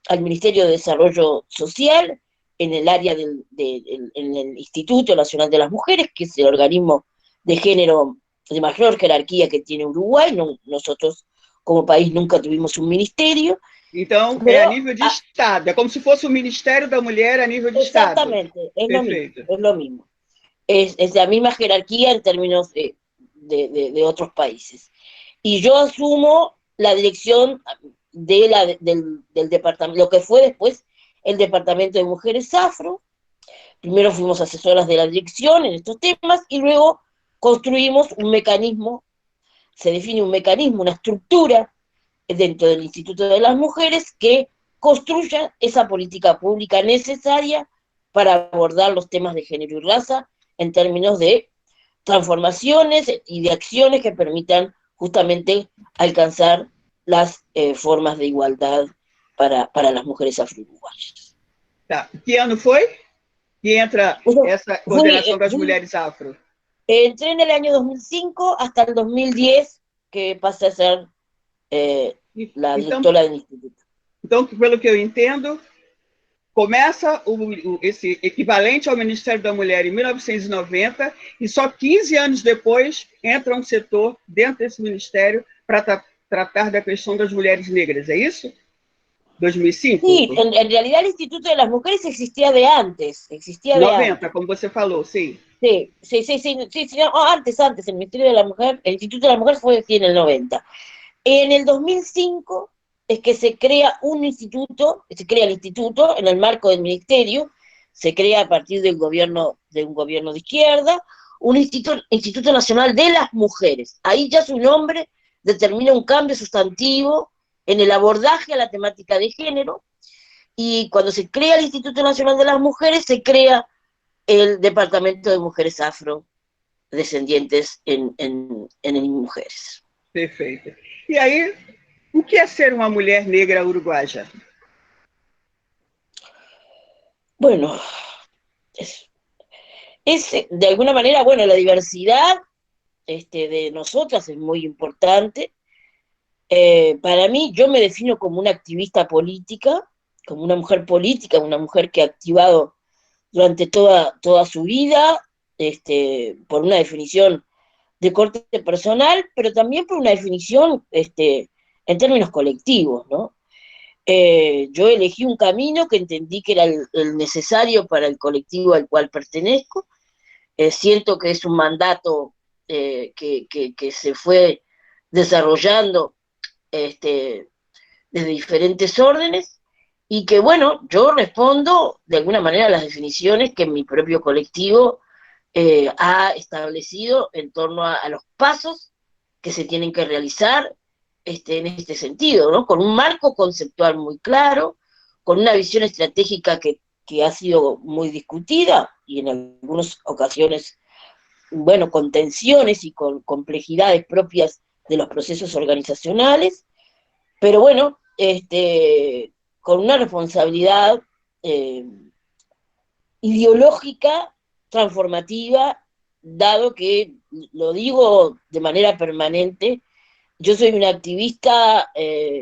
al Ministerio de Desarrollo Social, en el área en el Instituto Nacional de las Mujeres, que es el organismo de género de mayor jerarquía que tiene Uruguay. Nosotros como país nunca tuvimos un ministerio. Então, é a nível de Estado, é como se fosse o Ministério da Mulher a nível de Estado. Exactamente, es lo mismo. Es la misma jerarquía en términos de otros países. Y yo asumo la dirección del departamento, lo que fue después el Departamento de Mujeres Afro. Primero fuimos asesoras de la dirección en estos temas, y luego construimos un mecanismo, se define un mecanismo, una estructura dentro del Instituto de las Mujeres que construya esa política pública necesaria para abordar los temas de género y raza en términos de transformaciones y de acciones que permitan justamente alcanzar las formas de igualdad para las mujeres afro-uruguayas. Tá. Que ano foi que entra essa coordenação das mulheres afro? Entré en el año 2005 hasta el 2010, que pasé a ser la directora del instituto. Então, pelo que eu entendo, começa esse equivalente ao Ministério da Mulher em 1990, e só 15 anos depois entra um setor dentro desse ministério para tratar da questão das mulheres negras, é isso? 2005? Sí, en realidad el Instituto de las Mujeres existía de antes. 90, como você falou, sim. Sí, antes, el Ministerio de la Mujer, el Instituto de la Mujer fue en el 90. En el 2005 es que se crea el instituto en el marco del ministerio, se crea a partir de un gobierno de izquierda, un Instituto Nacional de las Mujeres. Ahí ya su nombre determina un cambio sustantivo en el abordaje a la temática de género, y cuando se crea el Instituto Nacional de las Mujeres, se crea el Departamento de Mujeres Afrodescendientes en Mujeres. Perfeito. E aí, o que é ser uma mulher negra uruguaya? Bueno, es de alguna manera, bueno, la diversidad de nosotras es muy importante. Para mí, yo me defino como una activista política, como una mujer política, una mujer que ha activado durante toda su vida, por una definición de corte personal, pero también por una definición en términos colectivos, ¿no? Yo elegí un camino que entendí que era el necesario para el colectivo al cual pertenezco. Siento que es un mandato que se fue desarrollando desde diferentes órdenes, y que, bueno, yo respondo de alguna manera a las definiciones que mi propio colectivo ha establecido en torno a los pasos que se tienen que realizar en este sentido, ¿no? Con un marco conceptual muy claro, con una visión estratégica que ha sido muy discutida, y en algunas ocasiones, bueno, con tensiones y con complejidades propias de los procesos organizacionales, pero bueno, con una responsabilidad ideológica transformativa, dado que, lo digo de manera permanente, yo soy una activista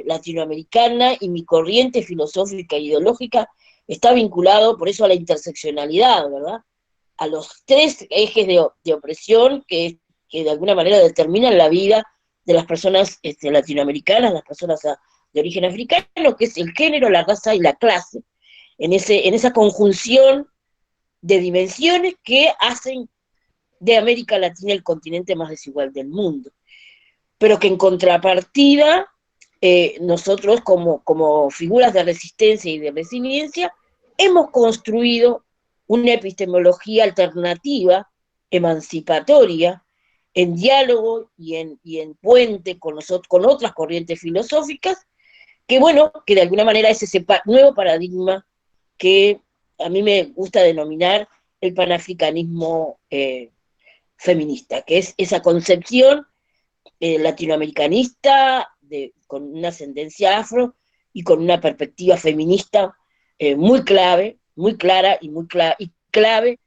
latinoamericana, y mi corriente filosófica e ideológica está vinculado por eso a la interseccionalidad, ¿verdad? A los tres ejes de opresión que de alguna manera determinan la vida de las personas latinoamericanas, las personas de origen africano, que es el género, la raza y la clase, en esa conjunción de dimensiones que hacen de América Latina el continente más desigual del mundo, pero que en contrapartida nosotros como figuras de resistencia y de resiliencia hemos construido una epistemología alternativa, emancipatoria, en diálogo y en puente con otras corrientes filosóficas, que bueno, que de alguna manera es ese nuevo paradigma que a mí me gusta denominar el panafricanismo feminista, que es esa concepción latinoamericanista con una ascendencia afro y con una perspectiva feminista muy clave, muy clara y y clave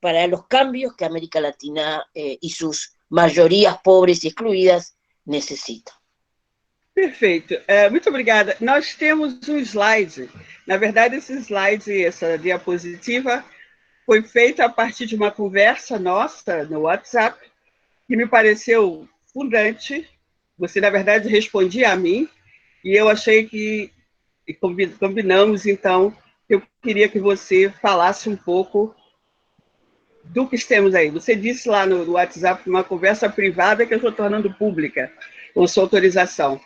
para los cambios que América Latina y sus maiorías pobres e excluídas necessitam. Perfeito. Muito obrigada. Nós temos um slide. Na verdade, esse slide, essa diapositiva, foi feita a partir de uma conversa nossa no WhatsApp, que me pareceu fundante. Você, na verdade, respondia a mim, e eu achei que e combinamos, então, eu queria que você falasse um pouco do que temos aí. Você disse lá no WhatsApp, uma conversa privada que eu estou tornando pública, com sua autorização.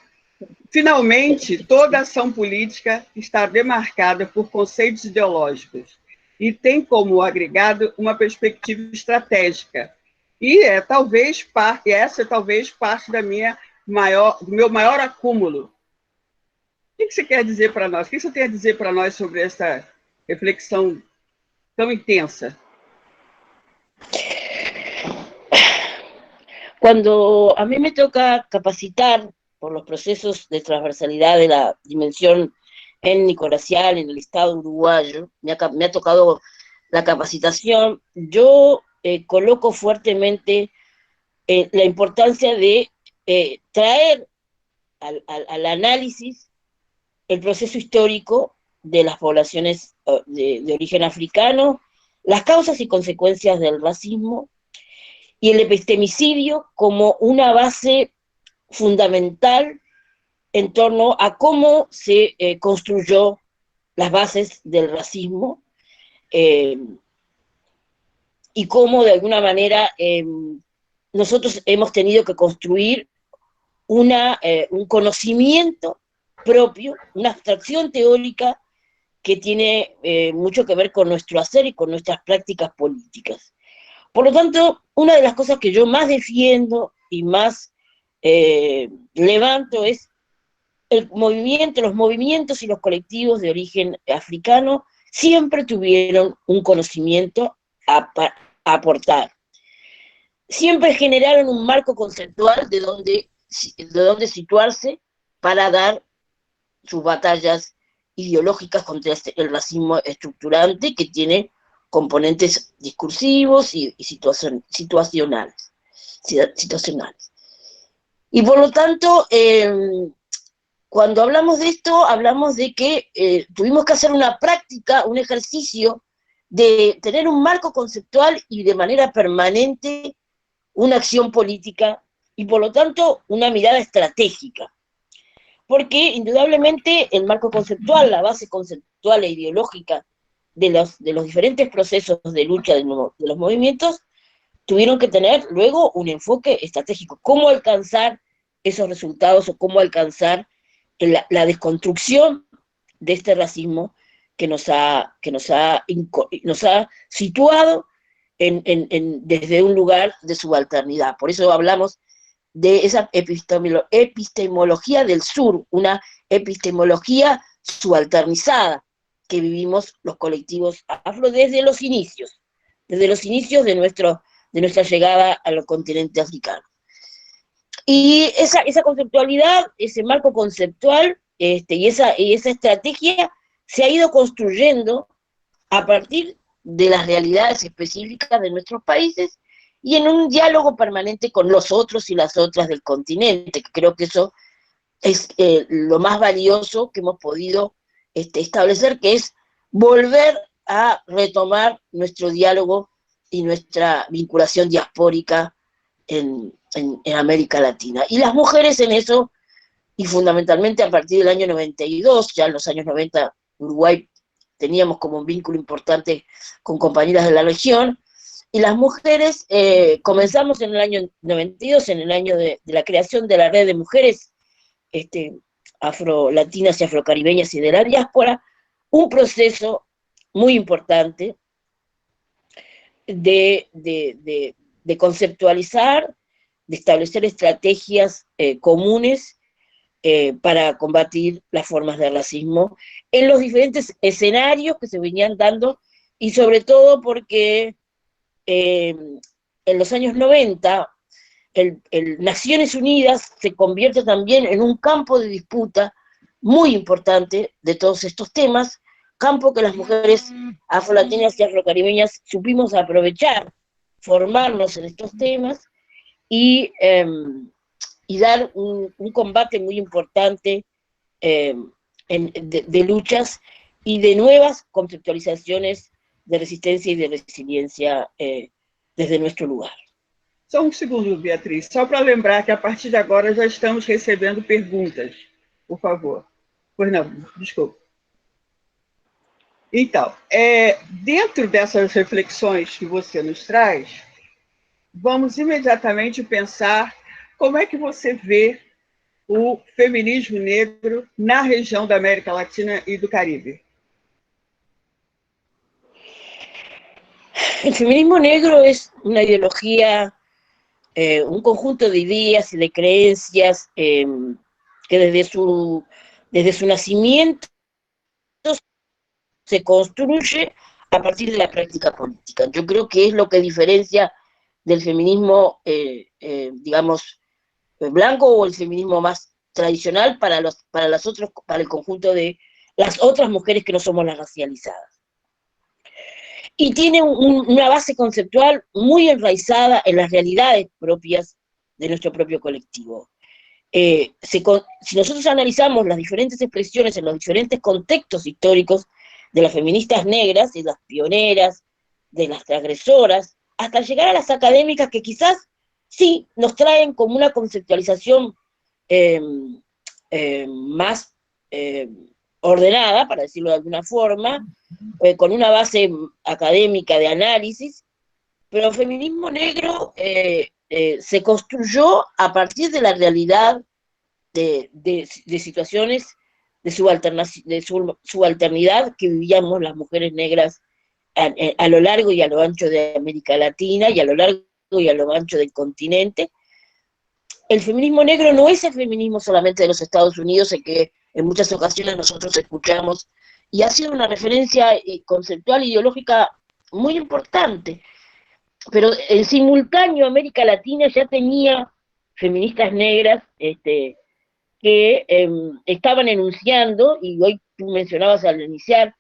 Finalmente, toda ação política está demarcada por conceitos ideológicos e tem como agregado uma perspectiva estratégica. E essa é talvez parte do meu maior acúmulo. O que você quer dizer para nós? O que você tem a dizer para nós sobre essa reflexão tão intensa? Cuando a mí me toca capacitar por los procesos de transversalidad de la dimensión étnico-racial en el Estado uruguayo, me ha tocado la capacitación, yo coloco fuertemente la importancia de traer al análisis el proceso histórico de las poblaciones de origen africano, las causas y consecuencias del racismo y el epistemicidio como una base fundamental en torno a cómo se construyó las bases del racismo y cómo de alguna manera nosotros hemos tenido que construir un conocimiento propio, una abstracción teórica que tiene mucho que ver con nuestro hacer y con nuestras prácticas políticas. Por lo tanto, una de las cosas que yo más defiendo y más levanto es los movimientos y los colectivos de origen africano siempre tuvieron un conocimiento a aportar. Siempre generaron un marco conceptual de donde situarse para dar sus batallas ideológicas contra el racismo estructurante que tiene componentes discursivos y situacionales. Y por lo tanto, cuando hablamos de esto, hablamos de que tuvimos que hacer una práctica, un ejercicio de tener un marco conceptual y de manera permanente una acción política y por lo tanto una mirada estratégica. Porque indudablemente el marco conceptual, la base conceptual e ideológica de los diferentes procesos de lucha de los movimientos tuvieron que tener luego un enfoque estratégico. ¿Cómo alcanzar esos resultados o cómo alcanzar la desconstrucción de este racismo que nos ha situado desde un lugar de subalternidad? Por eso hablamos de esa epistemología del sur, una epistemología subalternizada que vivimos los colectivos afro desde los inicios de nuestra llegada al continente africano. Y esa conceptualidad, ese marco conceptual y esa estrategia se ha ido construyendo a partir de las realidades específicas de nuestros países y en un diálogo permanente con los otros y las otras del continente, que creo que eso es lo más valioso que hemos podido establecer, que es volver a retomar nuestro diálogo y nuestra vinculación diaspórica en América Latina. Y las mujeres en eso, y fundamentalmente a partir del año 92, ya en los años 90 Uruguay teníamos como un vínculo importante con compañeras de la región, y las mujeres comenzamos en el año 92, en el año de la creación de la red de mujeres afro-latinas y afrocaribeñas y de la diáspora, un proceso muy importante de conceptualizar, de establecer estrategias comunes para combatir las formas de racismo en los diferentes escenarios que se venían dando, y sobre todo porque en los años 90 Naciones Unidas se convierte también en un campo de disputa muy importante de todos estos temas, campo que las mujeres afrolatinas y afrocaribeñas supimos aprovechar, formarnos en estos temas y dar un combate muy importante de luchas y de nuevas conceptualizaciones de resistencia y de resiliencia desde nuestro lugar. Só um segundo, Beatriz, só para lembrar que a partir de agora já estamos recebendo perguntas, por favor. Pois não, desculpa. Então, dentro dessas reflexões que você nos traz, vamos imediatamente pensar como é que você vê o feminismo negro na região da América Latina e do Caribe. El feminismo negro es una ideología, un conjunto de ideas y de creencias que desde su nacimiento se construye a partir de la práctica política. Yo creo que es lo que diferencia del feminismo, digamos, blanco o el feminismo más tradicional para el conjunto de las otras mujeres que no somos las racializadas. Y tiene una base conceptual muy enraizada en las realidades propias de nuestro propio colectivo. Si nosotros analizamos las diferentes expresiones en los diferentes contextos históricos de las feministas negras, de las pioneras, de las transgresoras, hasta llegar a las académicas que quizás sí nos traen como una conceptualización más ordenada, para decirlo de alguna forma, con una base académica de análisis, pero el feminismo negro se construyó a partir de la realidad de situaciones de subalternidad que vivíamos las mujeres negras a lo largo y a lo ancho de América Latina y a lo largo y a lo ancho del continente. El feminismo negro no es el feminismo solamente de los Estados Unidos, en que en muchas ocasiones nosotros escuchamos, y ha sido una referencia conceptual ideológica muy importante, pero en simultáneo América Latina ya tenía feministas negras que estaban enunciando, y hoy tú mencionabas al iniciar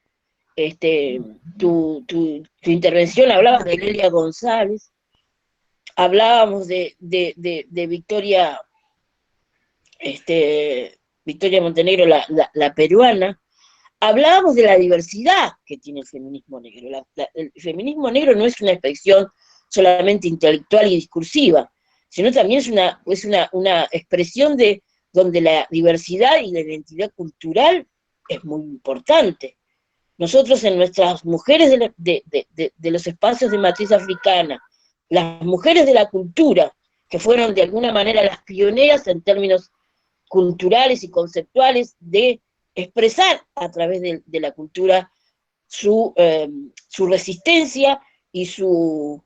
tu intervención, hablabas de Lelia González, hablábamos de Victoria, Victoria Montenegro, la peruana, hablábamos de la diversidad que tiene el feminismo negro. El feminismo negro no es una expresión solamente intelectual y discursiva, sino también es una expresión de donde la diversidad y la identidad cultural es muy importante. Nosotros en nuestras mujeres de los espacios de matriz africana, las mujeres de la cultura, que fueron de alguna manera las pioneras en términos culturales y conceptuales de expresar a través de la cultura su resistencia y su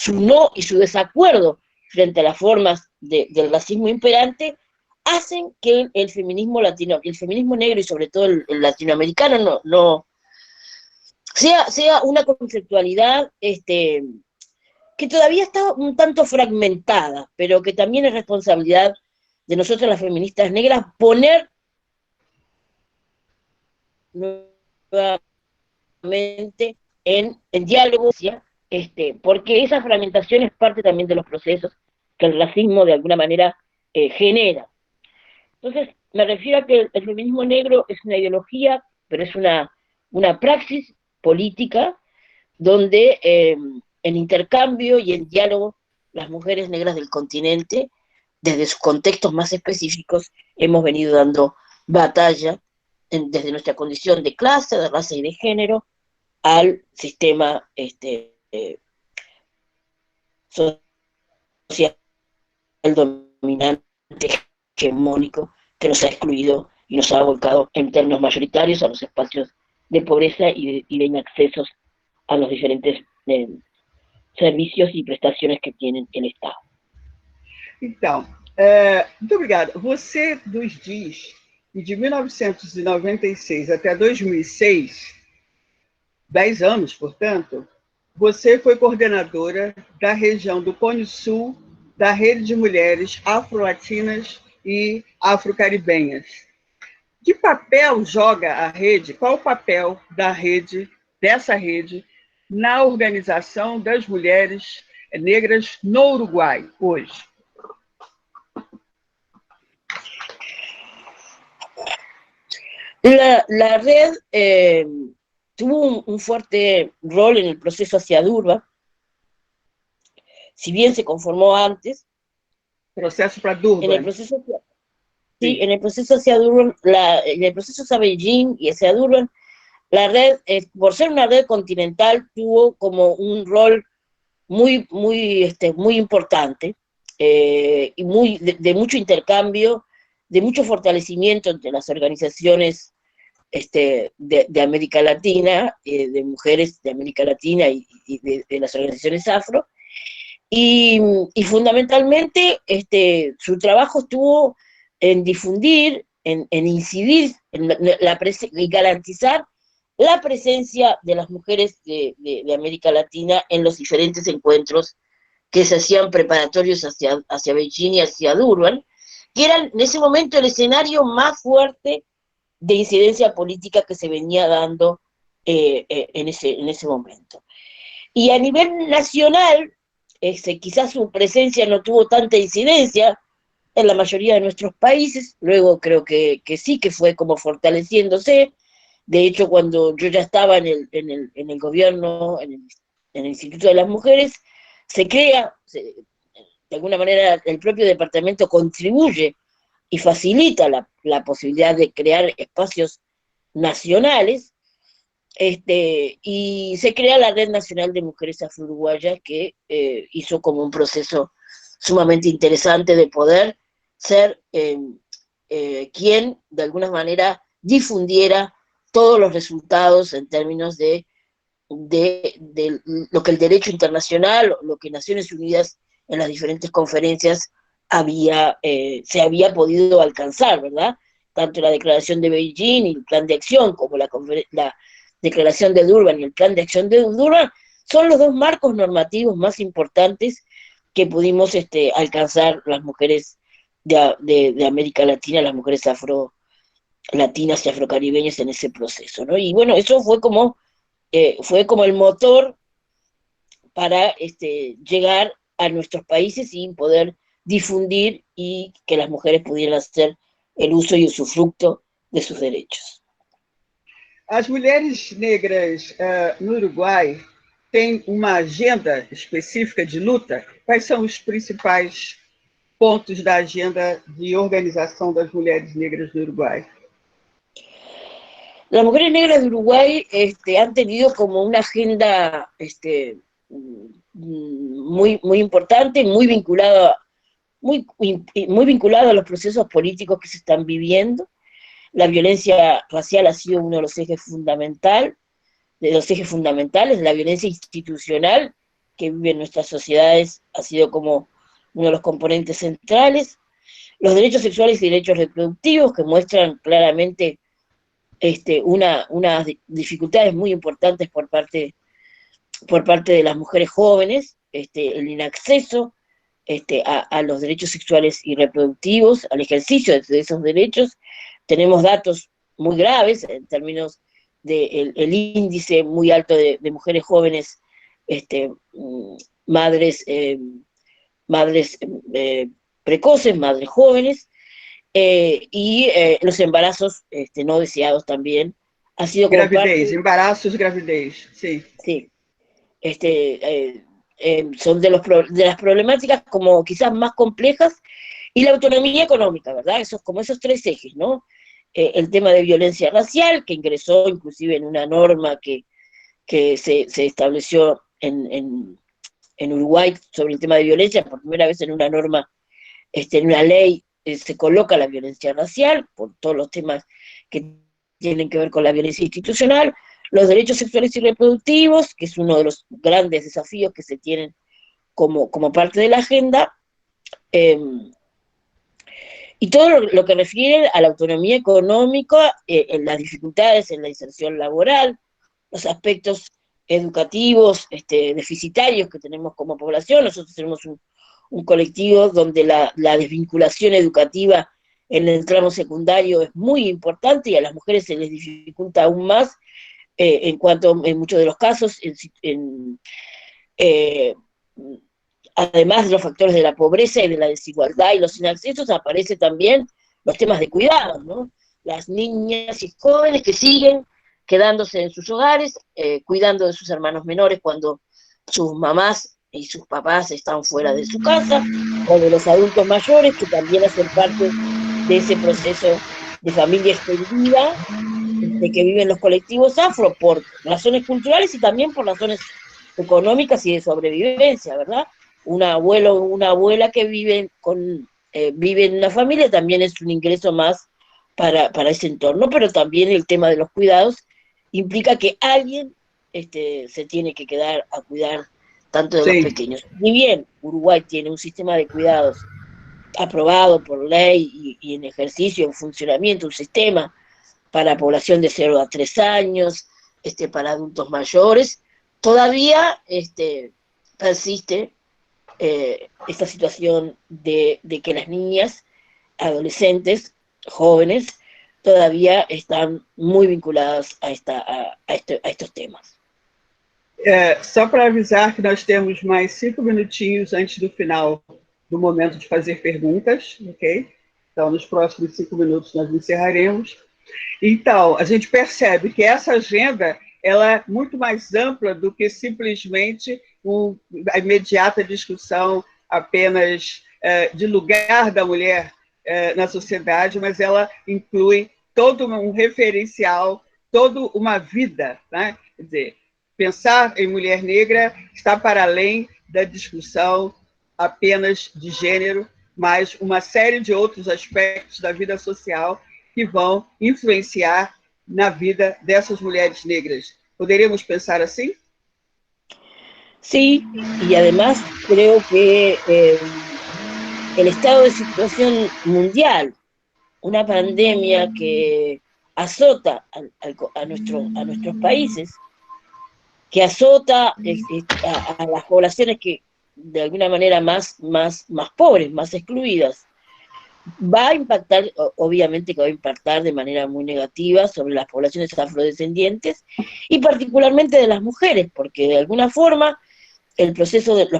no y su desacuerdo frente a las formas del racismo imperante, hacen que el feminismo negro y sobre todo el latinoamericano sea una conceptualidad que todavía está un tanto fragmentada, pero que también es responsabilidad de nosotras las feministas negras poner nuevamente en diálogo, porque esa fragmentación es parte también de los procesos que el racismo de alguna manera genera. Entonces, me refiero a que el feminismo negro es una ideología, pero es una praxis política donde en intercambio y en diálogo las mujeres negras del continente, desde sus contextos más específicos, hemos venido dando batalla desde nuestra condición de clase, de raza y de género, al sistema social dominante, hegemónico, que nos ha excluido y nos ha volcado en términos mayoritarios a los espacios de pobreza y de inaccesos a los diferentes serviços e prestações que tem o Estado. Então, muito obrigada. Você nos diz que de 1996 até 2006, 10 anos, portanto, você foi coordenadora da região do Cone Sul da Rede de Mulheres Afro-Latinas e Afro-Caribenhas. Que papel joga a rede? Qual o papel da rede, dessa rede, na organização das mulheres negras no Uruguai, hoje? La red tuvo un fuerte rol en el proceso hacia Durban, si bien se conformó antes. Proceso para Durban. En el proceso, sí, en el proceso hacia Durban, en el proceso hacia Beijing y hacia Durban, la red, por ser una red continental, tuvo como un rol muy importante y de mucho intercambio, de mucho fortalecimiento entre las organizaciones de América Latina, de mujeres de América Latina y de las organizaciones afro, y fundamentalmente su trabajo estuvo en difundir, en incidir y garantizar la presencia de las mujeres de América Latina en los diferentes encuentros que se hacían preparatorios hacia Beijing y hacia Durban, que eran en ese momento el escenario más fuerte de incidencia política que se venía dando en ese momento. Y a nivel nacional, quizás su presencia no tuvo tanta incidencia en la mayoría de nuestros países, luego creo que sí, que fue como fortaleciéndose. De hecho, cuando yo ya estaba en el gobierno, en el Instituto de las Mujeres, se crea, de alguna manera el propio departamento contribuye y facilita la posibilidad de crear espacios nacionales, y se crea la Red Nacional de Mujeres Afro-Uruguayas, que hizo como un proceso sumamente interesante de poder ser quien, de alguna manera, difundiera todos los resultados en términos de lo que el derecho internacional, lo que Naciones Unidas en las diferentes conferencias se había podido alcanzar, ¿verdad? Tanto la declaración de Beijing y el plan de acción, como la declaración de Durban y el plan de acción de Durban, son los dos marcos normativos más importantes que pudimos alcanzar las mujeres de América Latina, las mujeres afro-latinas y afrocaribeñas en ese proceso, ¿no? Y bueno, eso fue como el motor para llegar a nuestros países y poder difundir y que las mujeres pudieran hacer el uso y usufructo de sus derechos. As mulheres negras no Uruguai têm uma agenda específica de luta? Quais são os principais pontos da agenda de organização das mulheres negras no Uruguai? Las mujeres negras de Uruguay han tenido como una agenda muy importante, muy vinculada a los procesos políticos que se están viviendo. La violencia racial ha sido uno de los ejes fundamentales, la violencia institucional que vive en nuestras sociedades ha sido como uno de los componentes centrales. Los derechos sexuales y derechos reproductivos, que muestran claramente unas dificultades muy importantes por parte de las mujeres jóvenes, el inacceso a los derechos sexuales y reproductivos, al ejercicio de esos derechos. Tenemos datos muy graves en términos del índice muy alto de mujeres jóvenes, madres precoces, madres jóvenes, y los embarazos no deseados también. Ha sido como gravidez, embarazos, gravidez, sí. Sí. son de las problemáticas como quizás más complejas, y la autonomía económica, ¿verdad? Como esos tres ejes, ¿no? El tema de violencia racial, que ingresó inclusive en una norma que se estableció en Uruguay sobre el tema de violencia, por primera vez en una norma, en una ley, se coloca la violencia racial, por todos los temas que tienen que ver con la violencia institucional, los derechos sexuales y reproductivos, que es uno de los grandes desafíos que se tienen como parte de la agenda, y todo lo que refiere a la autonomía económica, en las dificultades en la inserción laboral, los aspectos educativos deficitarios que tenemos como población. Nosotros tenemos un colectivo donde la desvinculación educativa en el tramo secundario es muy importante y a las mujeres se les dificulta aún más, en cuanto, en muchos de los casos, además de los factores de la pobreza y de la desigualdad y los inaccesos, aparece también los temas de cuidado, ¿no? Las niñas y jóvenes que siguen quedándose en sus hogares, cuidando de sus hermanos menores cuando sus mamás y sus papás están fuera de su casa, o de los adultos mayores que también hacen parte de ese proceso de familia extendida, de que viven los colectivos afro por razones culturales y también por razones económicas y de sobrevivencia, ¿verdad? Un abuelo o una abuela que vive en una familia también es un ingreso más para ese entorno, pero también el tema de los cuidados implica que alguien se tiene que quedar a cuidar tanto de los pequeños. Ni bien Uruguay tiene un sistema de cuidados aprobado por ley y en ejercicio, en funcionamiento, un sistema para población de 0 a 3 años, para adultos mayores, todavía persiste esta situación de que las niñas, adolescentes, jóvenes, todavía están muy vinculadas a estos temas. Só para avisar que nós temos mais 5 minutinhos antes do final do momento de fazer perguntas, ok? Então, nos próximos 5 minutos nós encerraremos. Então, a gente percebe que essa agenda ela é muito mais ampla do que simplesmente a imediata discussão apenas de lugar da mulher na sociedade, mas ela inclui todo um referencial, toda uma vida, né? Quer dizer, pensar em mulher negra está para além da discussão apenas de gênero, mas uma série de outros aspectos da vida social que vão influenciar na vida dessas mulheres negras. ¿Poderíamos pensar así? Sí, y además creo que el estado de situación mundial, una pandemia que azota a nuestros países, que azota a las poblaciones que de alguna manera más pobres, más excluidas, va a impactar, obviamente que va a impactar de manera muy negativa sobre las poblaciones afrodescendientes y particularmente de las mujeres, porque de alguna forma los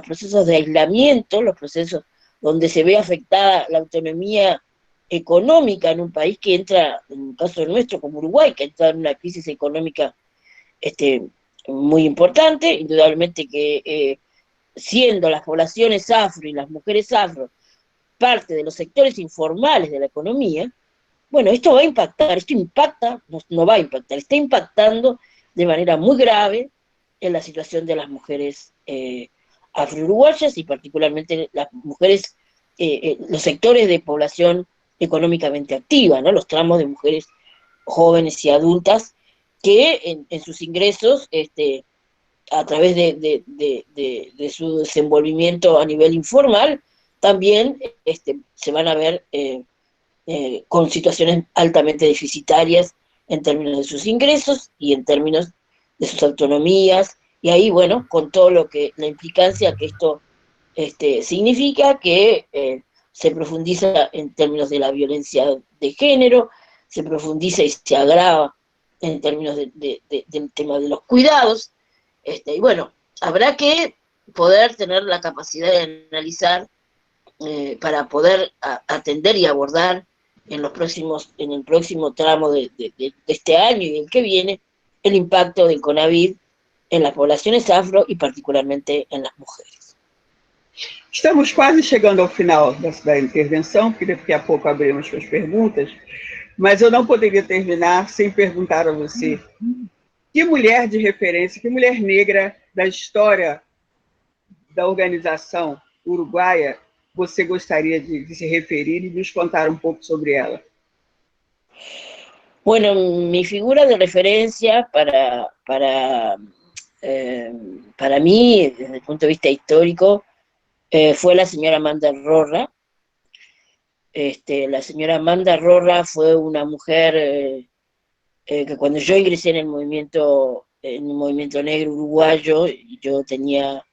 procesos de aislamiento, los procesos donde se ve afectada la autonomía económica en un país que entra, en el caso nuestro como Uruguay, que entra en una crisis económica muy importante, indudablemente que siendo las poblaciones afro y las mujeres afro parte de los sectores informales de la economía, bueno, esto va a impactar, no va a impactar, está impactando de manera muy grave en la situación de las mujeres afro-uruguayas y particularmente las mujeres, los sectores de población económicamente activa, ¿no? Los tramos de mujeres jóvenes y adultas que en sus ingresos, a través de su desenvolvimiento a nivel informal, también se van a ver con situaciones altamente deficitarias en términos de sus ingresos y en términos de sus autonomías, y ahí, bueno, con todo la implicancia que esto significa, que se profundiza en términos de la violencia de género, se profundiza y se agrava en términos del tema de los cuidados, y bueno, habrá que poder tener la capacidad de analizar para poder atender y abordar en el próximo tramo de este año y el que viene, el impacto del COVID en las poblaciones afro y particularmente en las mujeres. Estamos quase chegando ao final da intervenção, porque daqui a pouco abrimos para as perguntas, mas eu não poderia terminar sem perguntar a você que mulher de referência, que mulher negra da história da organização uruguaia você gostaria de se referir e nos contar um pouco sobre ela? Bueno, mi figura de referencia para mí, desde el punto de vista histórico, fue la señora Amanda Rorra. La señora Amanda Rorra fue una mujer que cuando yo ingresé en el movimiento negro uruguayo, yo tenía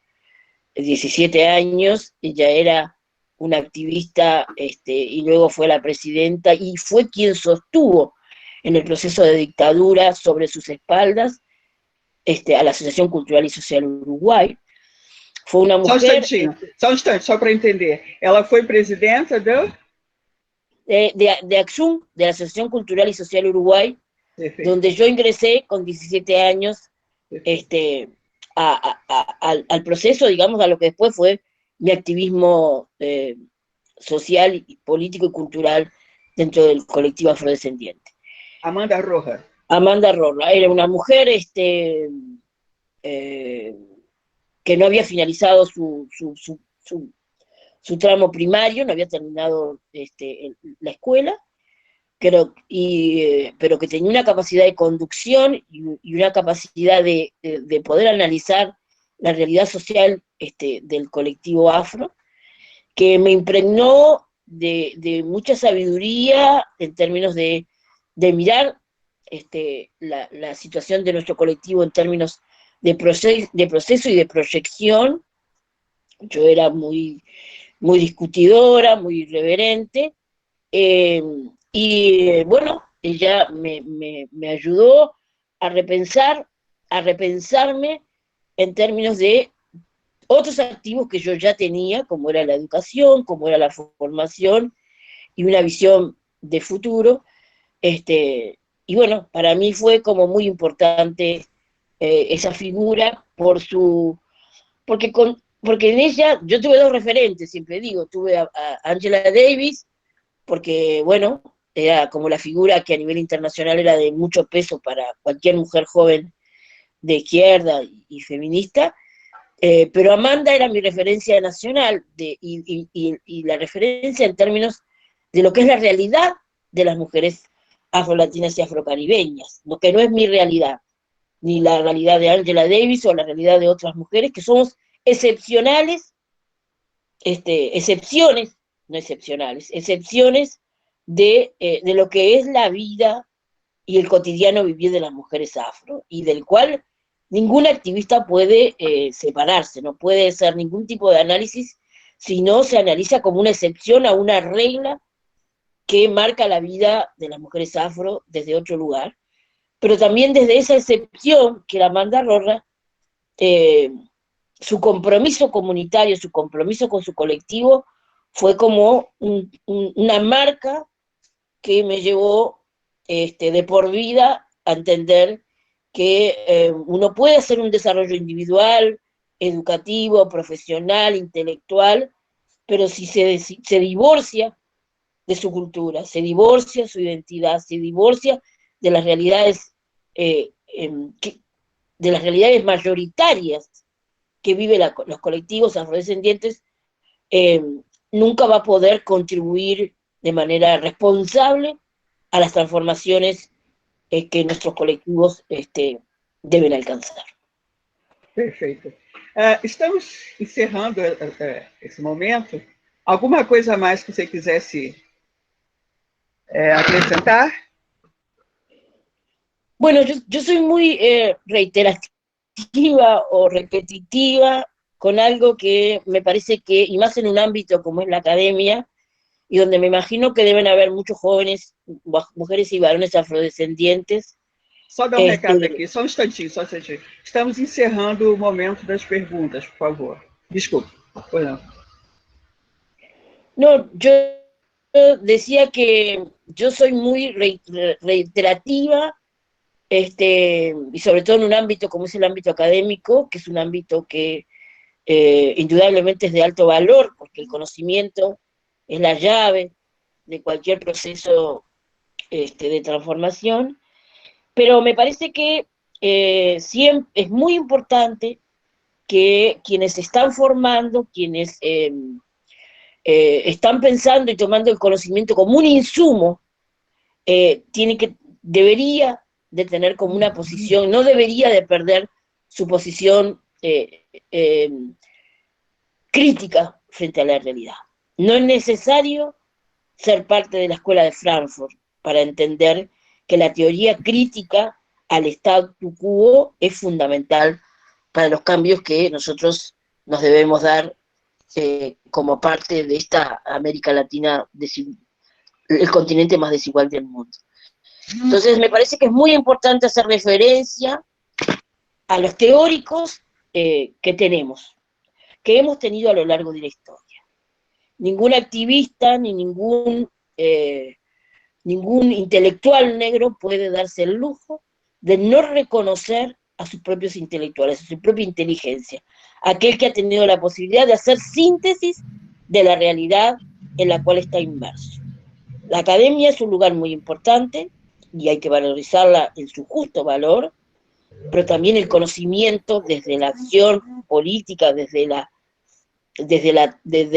17 años, ella era una activista y luego fue la presidenta y fue quien sostuvo en el proceso de dictadura sobre sus espaldas a la Asociación Cultural y Social Uruguay. Fue una mujer... Só um instante, só para entender. Ela foi presidenta de ACSUM, de la Asociación Cultural y Social Uruguay, perfecto, donde yo ingresé con 17 años al proceso, digamos, a lo que después fue mi activismo social, político y cultural dentro del colectivo afrodescendiente. Amanda Rorra. Amanda Rorra era una mujer que no había finalizado su tramo primario, no había terminado la escuela, pero que tenía una capacidad de conducción y una capacidad de poder analizar la realidad social del colectivo afro, que me impregnó de mucha sabiduría en términos de mirar la situación de nuestro colectivo en términos de proceso y de proyección. Yo era muy discutidora, muy irreverente, y bueno, ella me ayudó a repensarme en términos de otros activos que yo ya tenía, como era la educación, como era la formación y una visión de futuro. Y bueno, para mí fue como muy importante esa figura porque en ella yo tuve dos referentes, siempre digo, tuve a Angela Davis, porque bueno, era como la figura que a nivel internacional era de mucho peso para cualquier mujer joven de izquierda y feminista, pero Amanda era mi referencia nacional y la referencia en términos de lo que es la realidad de las mujeres afrolatinas y afrocaribeñas, lo que no es mi realidad, ni la realidad de Angela Davis o la realidad de otras mujeres que somos excepcionales, excepciones, no excepcionales, excepciones de lo que es la vida y el cotidiano vivir de las mujeres afro, y del cual ningún activista puede separarse, no puede hacer ningún tipo de análisis si no se analiza como una excepción a una regla que marca la vida de las mujeres afro desde otro lugar, pero también desde esa excepción que la Amanda Rorra, su compromiso comunitario, su compromiso con su colectivo, fue como una marca que me llevó de por vida a entender que uno puede hacer un desarrollo individual, educativo, profesional, intelectual, pero si se divorcia de su cultura, se divorcia de su identidad, se divorcia de las realidades, de las realidades mayoritarias que viven los colectivos afrodescendientes, nunca va a poder contribuir de manera responsable a las transformaciones que nuestros colectivos deben alcançar. Perfeito. Estamos encerrando esse momento. Alguma coisa a mais que você quisesse acrescentar? Bueno, yo soy muy reiterativa o repetitiva con algo que me parece que, y más en un ámbito como es la academia, y donde me imagino que deben haber muchos jóvenes, mujeres y varones afrodescendientes. Só dar recado aqui, só um instantinho. Estamos encerrando o momento das perguntas, por favor. Desculpe, pois não. No, yo decía que yo soy muy reiterativa y sobre todo en un ámbito como es el ámbito académico, que es un ámbito que indudablemente es de alto valor, porque el conocimiento es la llave de cualquier proceso de transformación, pero me parece que siempre es muy importante que quienes se están formando, quienes están pensando y tomando el conocimiento como un insumo, debería de tener como una posición, no debería de perder su posición crítica frente a la realidad. No es necesario ser parte de la escuela de Frankfurt para entender que la teoría crítica al statu quo es fundamental para los cambios que nosotros nos debemos dar como parte de esta América Latina, el continente más desigual del mundo. Entonces me parece que es muy importante hacer referencia a los teóricos que tenemos, que hemos tenido a lo largo de la historia. Ningún activista ni ningún intelectual negro puede darse el lujo de no reconocer a sus propios intelectuales, a su propia inteligencia, aquel que ha tenido la posibilidad de hacer síntesis de la realidad en la cual está inmerso. La academia es un lugar muy importante y hay que valorizarla en su justo valor, pero también el conocimiento desde la acción política, desde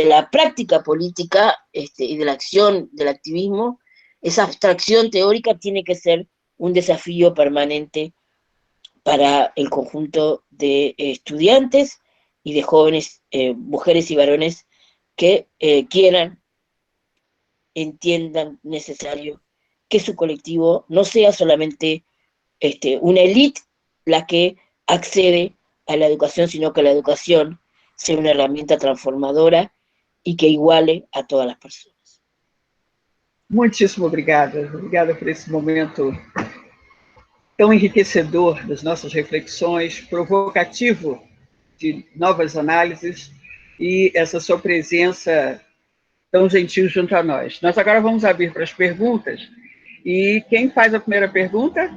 la práctica política y de la acción del activismo, esa abstracción teórica tiene que ser un desafío permanente para el conjunto de estudiantes y de jóvenes, mujeres y varones que quieran, entiendan necesario que su colectivo no sea solamente una élite la que accede a la educación, sino que la educación sea una herramienta transformadora y que iguale a todas las personas. Muitíssimo obrigada. Obrigada por esse momento tão enriquecedor das nossas reflexões, provocativo de novas análises e essa sua presença tão gentil junto a nós. Nós agora vamos abrir para as perguntas. E quem faz a primeira pergunta?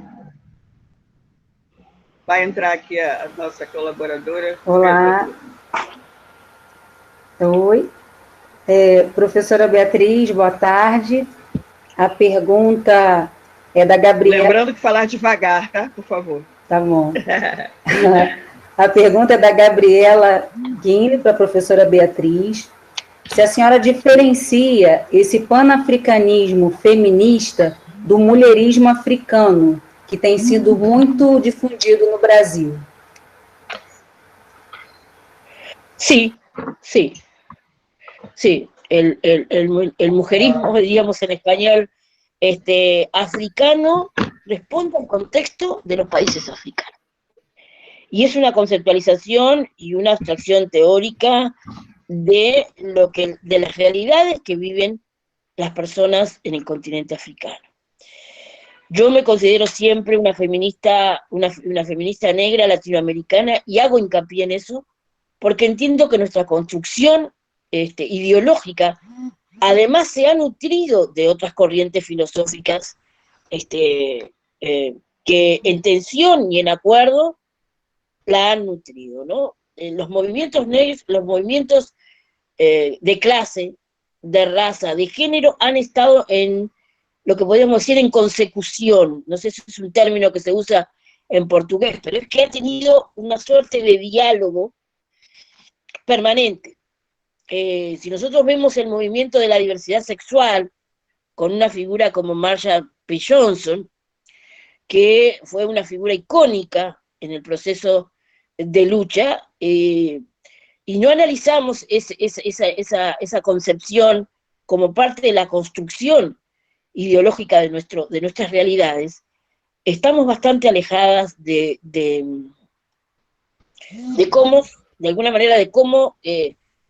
Vai entrar aqui a nossa colaboradora. Olá. Oi. Professora Beatriz, boa tarde. A pergunta é da Gabriela. Lembrando que falar devagar, tá? Por favor. Tá bom. A pergunta é da Gabriela Guine para a professora Beatriz. Se a senhora diferencia esse panafricanismo feminista do mulherismo africano, que tem sido muito difundido no Brasil. Sí, sí. Sí, el mujerismo, diríamos en español, africano, responde al contexto de los países africanos. Y es una conceptualización y una abstracción teórica de las realidades que viven las personas en el continente africano. Yo me considero siempre una feminista negra latinoamericana y hago hincapié en eso porque entiendo que nuestra construcción ideológica además se ha nutrido de otras corrientes filosóficas que en tensión y en acuerdo la han nutrido, ¿no? Los movimientos negros, los movimientos de clase, de raza, de género, han estado en lo que podríamos decir en consecución. No sé si es un término que se usa en portugués, pero es que ha tenido una suerte de diálogo permanente. Si nosotros vemos el movimiento de la diversidad sexual con una figura como Marsha P. Johnson, que fue una figura icónica en el proceso de lucha, y no analizamos esa concepción como parte de la construcción ideológica de nuestras realidades, estamos bastante alejadas de cómo, de alguna manera, de cómo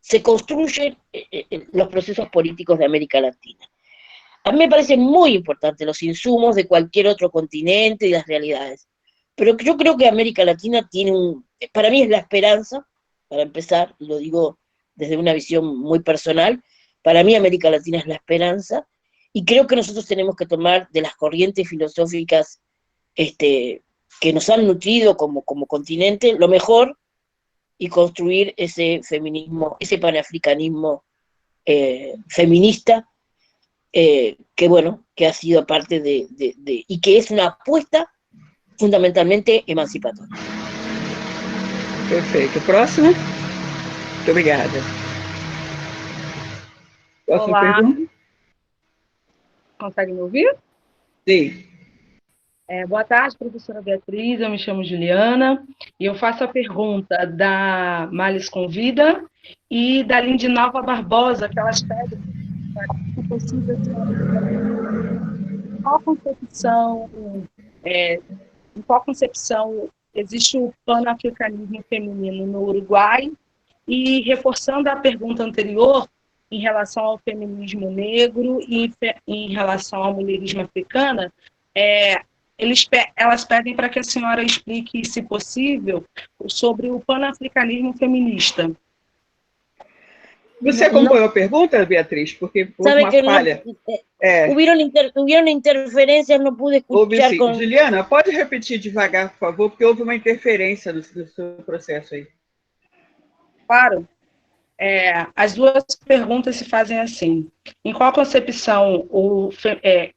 se construyen los procesos políticos de América Latina. A mí me parecen muy importantes los insumos de cualquier otro continente y las realidades, pero yo creo que América Latina tiene para mí es la esperanza, para empezar, y lo digo desde una visión muy personal, para mí América Latina es la esperanza, y creo que nosotros tenemos que tomar de las corrientes filosóficas que nos han nutrido como continente, lo mejor, y construir ese feminismo, ese panafricanismo feminista, que bueno, que ha sido parte y que es una apuesta fundamentalmente emancipatoria. Perfeito. Próximo? Muito obrigada. Próxima Olá. pergunta? Consegue me ouvir? Sim. Boa tarde, professora Beatriz, eu me chamo Juliana, e eu faço a pergunta da Males Convida e da Lindinalva Barbosa, que elas pedem, se possível, em qual concepção existe o panafricanismo feminino no Uruguai, e reforçando a pergunta anterior, em relação ao feminismo negro e em relação ao mulherismo africana, elas pedem para que a senhora explique, se possível, sobre o panafricanismo feminista. Você acompanhou a pergunta, Beatriz? Porque houve uma falha. Hubieron interferencias, no pude escuchar. Juliana, pode repetir devagar, por favor, porque houve uma interferência no seu processo aí. Claro. As duas perguntas se fazem assim. Em qual concepção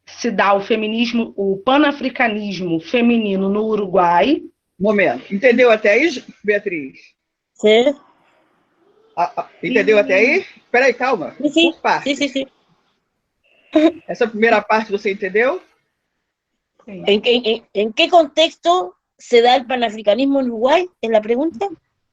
se dá o feminismo, o panafricanismo feminino no Uruguai? Momento. Entendeu até aí, Beatriz? Sim. Entendeu até aí? Espera aí, calma. Sim. Por parte. Sim. Essa primeira parte você entendeu? ¿En qué contexto se da el panafricanismo en Uruguay? ¿Es la pregunta?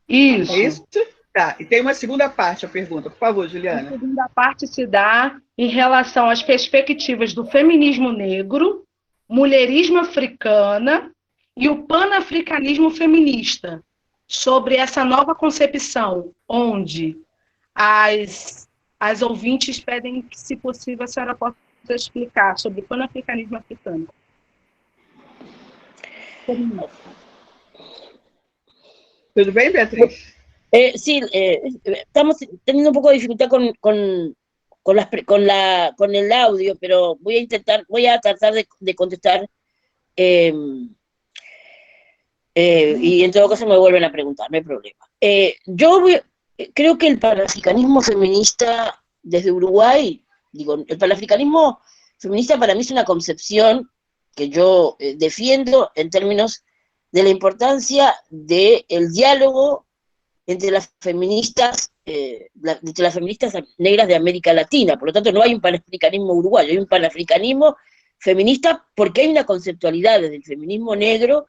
Isso. É isso? Tá, e tem uma segunda parte a pergunta. Por favor, Juliana. A segunda parte se dá em relação às perspectivas do feminismo negro, mulherismo africana e o panafricanismo feminista, sobre essa nova concepção, onde as ouvintes pedem que, se possível, a senhora possa explicar sobre o panafricanismo africano. Tudo bem, Beatriz? Sí, estamos teniendo un poco de dificultad con el audio, pero voy a tratar de contestar, y en todo caso me vuelven a preguntar, no hay problema. Creo que el panafricanismo feminista desde Uruguay, el panafricanismo feminista para mí es una concepción que yo defiendo en términos de la importancia del diálogo entre las feministas negras de América Latina. Por lo tanto, no hay un panafricanismo uruguayo, hay un panafricanismo feminista, porque hay una conceptualidad desde el feminismo negro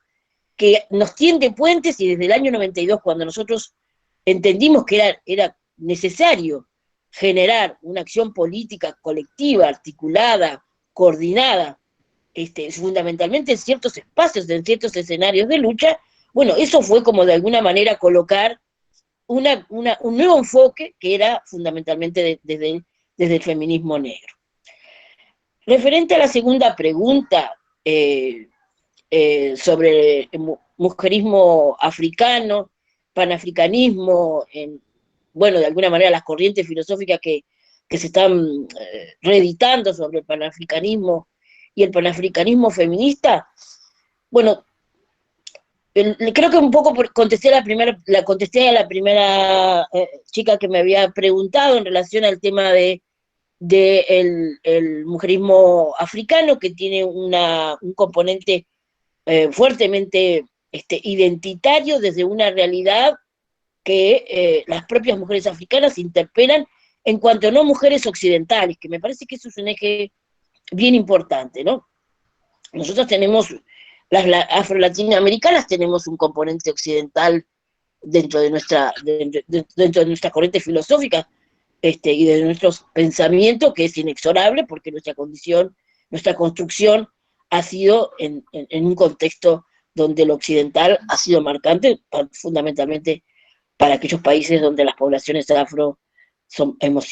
que nos tiende puentes, y desde el año 92, cuando nosotros entendimos que era necesario generar una acción política colectiva, articulada, coordinada, fundamentalmente en ciertos espacios, en ciertos escenarios de lucha, bueno, eso fue como de alguna manera colocar un nuevo enfoque que era fundamentalmente desde el feminismo negro. Referente a la segunda pregunta, sobre el mujerismo africano, panafricanismo, bueno, de alguna manera las corrientes filosóficas que se están reeditando sobre el panafricanismo y el panafricanismo feminista, bueno, creo que un poco contesté a la primera chica que me había preguntado en relación al tema el mujerismo africano, que tiene un componente fuertemente identitario desde una realidad que las propias mujeres africanas interpelan en cuanto a no mujeres occidentales, que me parece que eso es un eje bien importante, ¿no? Nosotros tenemos, las afro-latinoamericanas tenemos un componente occidental dentro de nuestra corriente filosófica y de nuestros pensamientos, que es inexorable, porque nuestra construcción ha sido en un contexto donde lo occidental ha sido marcante, fundamentalmente para aquellos países donde las poblaciones afro somos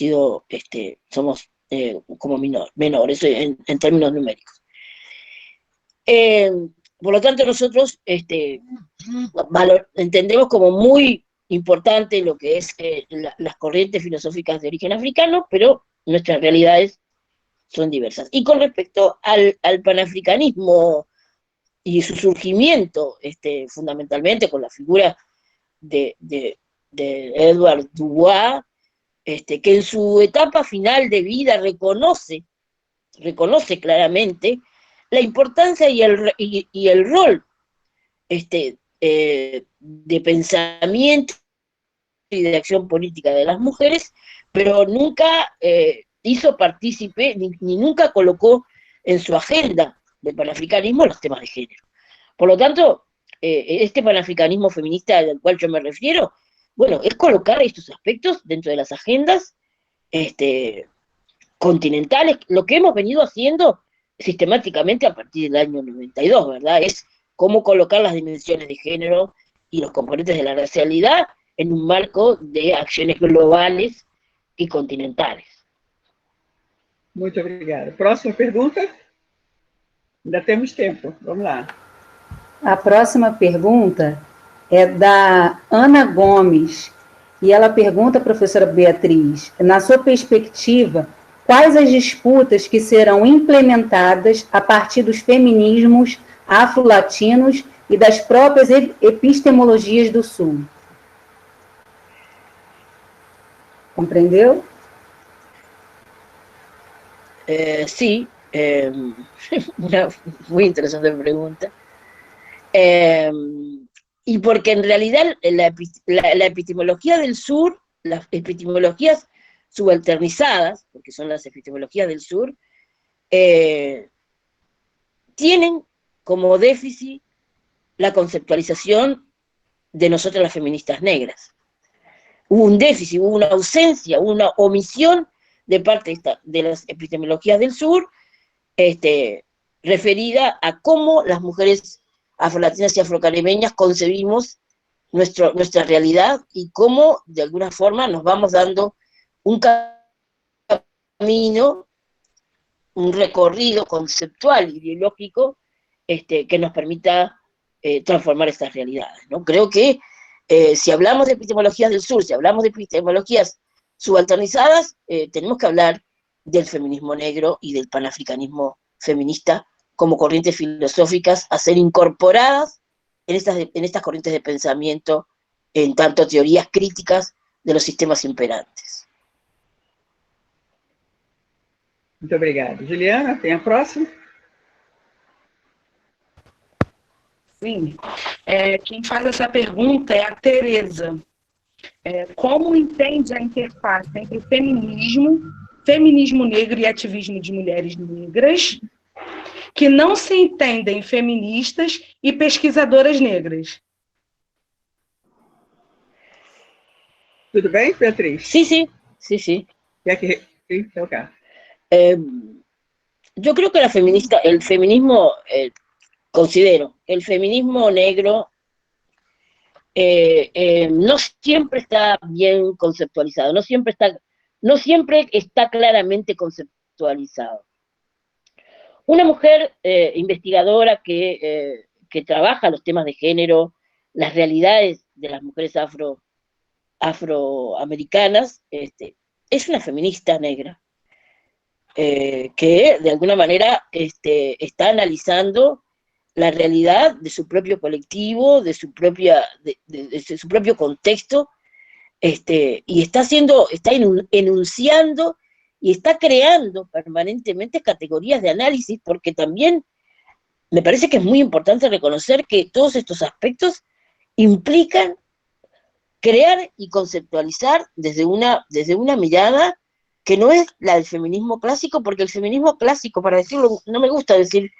como menores en términos numéricos. Por lo tanto, nosotros entendemos como muy importante lo que es las corrientes filosóficas de origen africano, pero nuestras realidades son diversas. Y con respecto al panafricanismo y su surgimiento, fundamentalmente con la figura de Edward Dubois, que en su etapa final de vida reconoce claramente la importancia y el rol de pensamiento y de acción política de las mujeres, pero nunca hizo partícipe, ni nunca colocó en su agenda del panafricanismo los temas de género. Por lo tanto, este panafricanismo feminista al cual yo me refiero, bueno, es colocar estos aspectos dentro de las agendas continentales, lo que hemos venido haciendo sistemáticamente a partir del año 92, ¿verdad? Es cómo colocar las dimensiones de género y los componentes de la racialidad en un marco de acciones globales e continentales. Muito obrigada. Próxima pergunta? Ainda temos tempo, vamos lá. A próxima pergunta é da Ana Gomes, e ela pergunta, professora Beatriz, na sua perspectiva, quais as disputas que serão implementadas a partir dos feminismos afro-latinos e das próprias epistemologias do Sul? Compreendeu? Sí, una muy interesante pregunta. Y porque en realidad la epistemología del sur, las epistemologías subalternizadas, porque son las epistemologías del sur, tienen como déficit la conceptualización de nosotras las feministas negras. Hubo un déficit, hubo una ausencia, hubo una omisión de parte de las epistemologías del sur, referida a cómo las mujeres afrolatinas y afrocaribeñas concebimos nuestra realidad y cómo de alguna forma nos vamos dando un camino, un recorrido conceptual, ideológico, que nos permita transformar estas realidades, ¿no? Creo que si hablamos de epistemologías del sur, si hablamos de epistemologías subalternizadas, tenemos que hablar del feminismo negro y del panafricanismo feminista como corrientes filosóficas a ser incorporadas en estas corrientes de pensamiento, en tanto teorías críticas de los sistemas imperantes. Muito obrigada. Juliana, tem a próxima? Sim. Quem faz essa pergunta é a Tereza. Como entende a interface entre o feminismo negro e ativismo de mulheres negras, que não se entendem feministas e pesquisadoras negras? Tudo bem, Beatriz? Sí. Quer que... Sim, então, cá. Yo creo que el feminismo, considero, el feminismo negro no siempre está bien conceptualizado, no siempre está claramente conceptualizado. Una mujer investigadora que trabaja los temas de género, las realidades de las mujeres afroamericanas, es una feminista negra, que de alguna manera está analizando la realidad de su propio colectivo, de su propio contexto, y está enunciando y está creando permanentemente categorías de análisis, porque también me parece que es muy importante reconocer que todos estos aspectos implican crear y conceptualizar desde una mirada que no es la del feminismo clásico, porque el feminismo clásico, para decirlo, no me gusta decir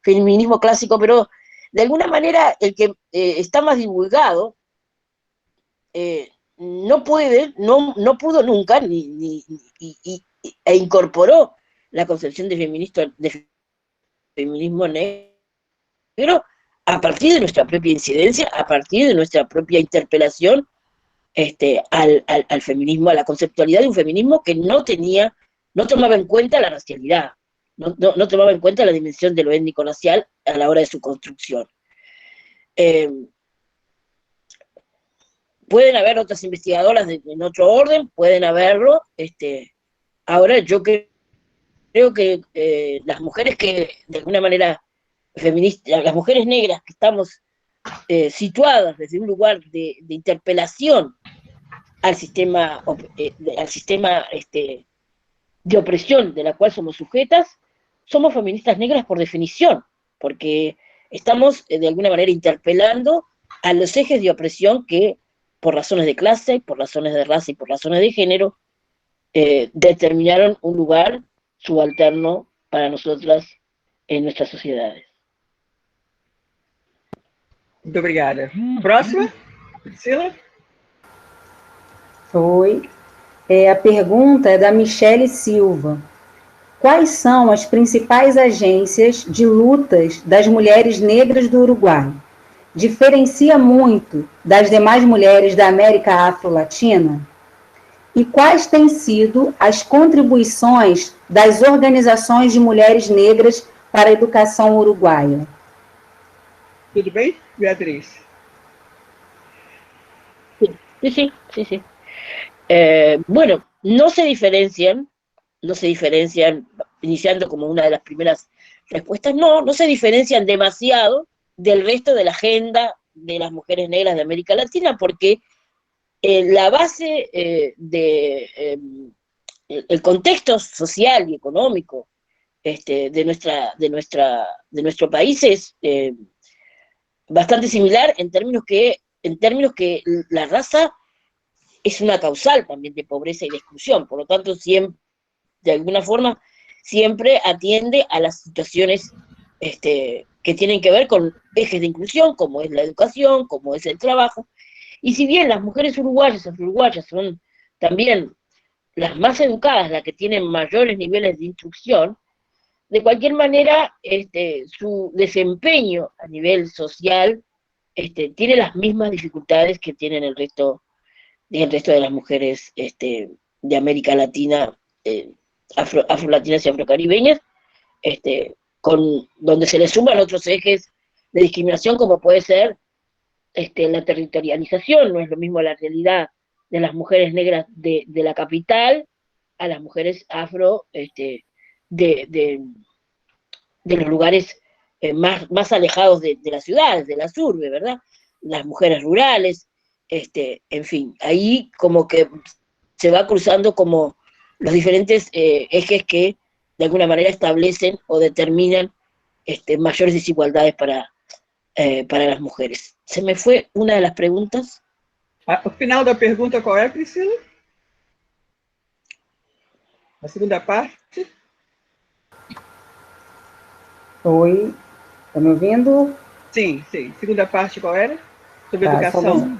feminismo clásico, pero de alguna manera el que está más divulgado no pudo nunca e incorporó la concepción de feminismo negro a partir de nuestra propia incidencia, a partir de nuestra propia interpelación al feminismo, a la conceptualidad de un feminismo que no tomaba en cuenta la racialidad, no tomaba en cuenta la dimensión de lo étnico-racial a la hora de su construcción. Pueden haber otras investigadoras en otro orden, pueden haberlo. Ahora yo creo que las mujeres que de alguna manera feministas, las mujeres negras que estamos situadas desde un lugar de interpelación al sistema de opresión de la cual somos sujetas, somos feministas negras por definición, porque estamos de alguna manera interpelando a los ejes de opresión que por razones de clase, por razones de raza y por razones de género determinaron un lugar subalterno para nosotras en nuestras sociedades. Muito obrigada. Próxima, Priscila? Oi. A pergunta é da Michele Silva. Quais são as principais agências de lutas das mulheres negras do Uruguai? Diferencia muito das demais mulheres da América Afro-Latina? E quais têm sido as contribuições das organizações de mulheres negras para a educação uruguaia? Tudo bem, Beatriz? Sí. Bueno, no se diferencian, iniciando como una de las primeras respuestas, no se diferencian demasiado del resto de la agenda de las mujeres negras de América Latina, porque la base el contexto social y económico de nuestro país es bastante similar en términos que la raza es una causal también de pobreza y de exclusión, por lo tanto, siempre, de alguna forma, siempre atiende a las situaciones que tienen que ver con ejes de inclusión, como es la educación, como es el trabajo, y si bien las mujeres uruguayas son también las más educadas, las que tienen mayores niveles de instrucción, de cualquier manera, su desempeño a nivel social tiene las mismas dificultades que tienen el resto de las mujeres de América Latina, afrolatinas y afrocaribeñas, donde se le suman otros ejes de discriminación, como puede ser la territorialización. No es lo mismo la realidad de las mujeres negras de la capital a las mujeres afro de los lugares más alejados de las ciudades, de las urbes, ¿verdad? Las mujeres rurales, en fin, ahí como que se va cruzando como los diferentes ejes que de alguna manera establecen o determinan mayores desigualdades para las mujeres. Se me fue una de las preguntas. O final da pergunta qual é, Priscila? A segunda parte? Oi, está me ouvindo? Sim. Segunda parte qual era? Sobre educação.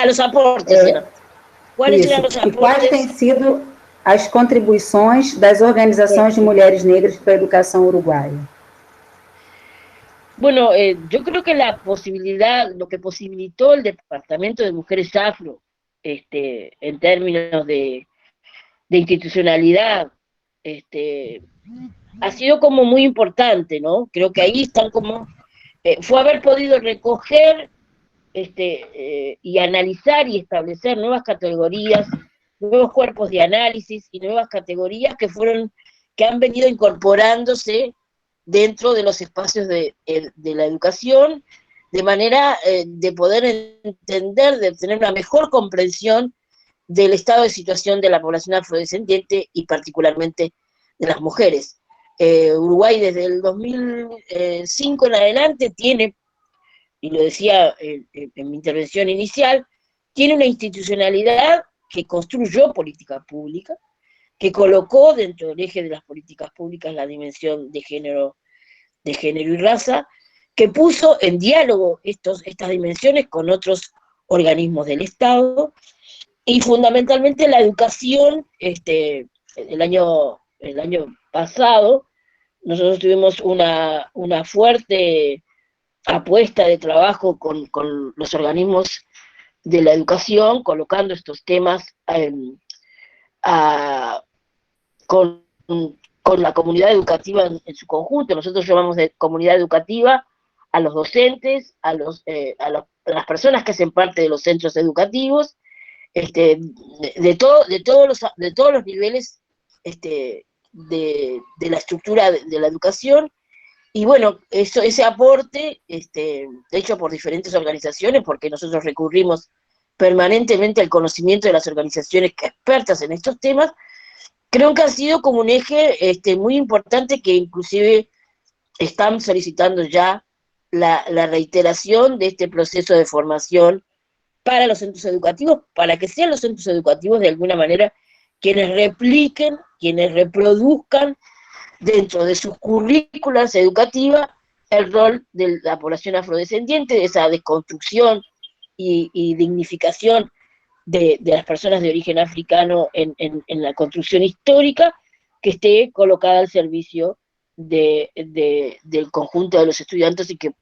Los aportes. ¿Cuáles eran los aportes? E quais têm sido as contribuições das organizações de mulheres negras para a educação uruguaia? Bueno, yo creo que lo que posibilitó el Departamento de Mujeres Afro, en términos de institucionalidad, ha sido como muy importante, ¿no? Creo que ahí están como, fue haber podido recoger y analizar y establecer nuevas categorías, nuevos cuerpos de análisis y nuevas categorías que han venido incorporándose dentro de los espacios de la educación, de manera de poder entender, de tener una mejor comprensión del estado de situación de la población afrodescendiente y particularmente de las mujeres. Uruguay desde el 2005 en adelante tiene, y lo decía en mi intervención inicial, tiene una institucionalidad que construyó política pública, que colocó dentro del eje de las políticas públicas la dimensión de género y raza, que puso en diálogo estas dimensiones con otros organismos del Estado, y fundamentalmente la educación. El año pasado nosotros tuvimos una fuerte apuesta de trabajo con los organismos de la educación, colocando estos temas con la comunidad educativa en su conjunto. Nosotros llamamos de comunidad educativa a los docentes, a las personas que hacen parte de los centros educativos, de todos los niveles de la estructura de la educación, Y bueno, ese aporte, hecho por diferentes organizaciones, porque nosotros recurrimos permanentemente al conocimiento de las organizaciones expertas en estos temas, creo que ha sido como un eje muy importante que inclusive están solicitando ya la reiteración de este proceso de formación para los centros educativos, para que sean los centros educativos de alguna manera quienes repliquen, quienes reproduzcan dentro de sus currículas educativas el rol de la población afrodescendiente, de esa desconstrucción y dignificación de las personas de origen africano en la construcción histórica, que esté colocada al servicio del conjunto de los estudiantes y que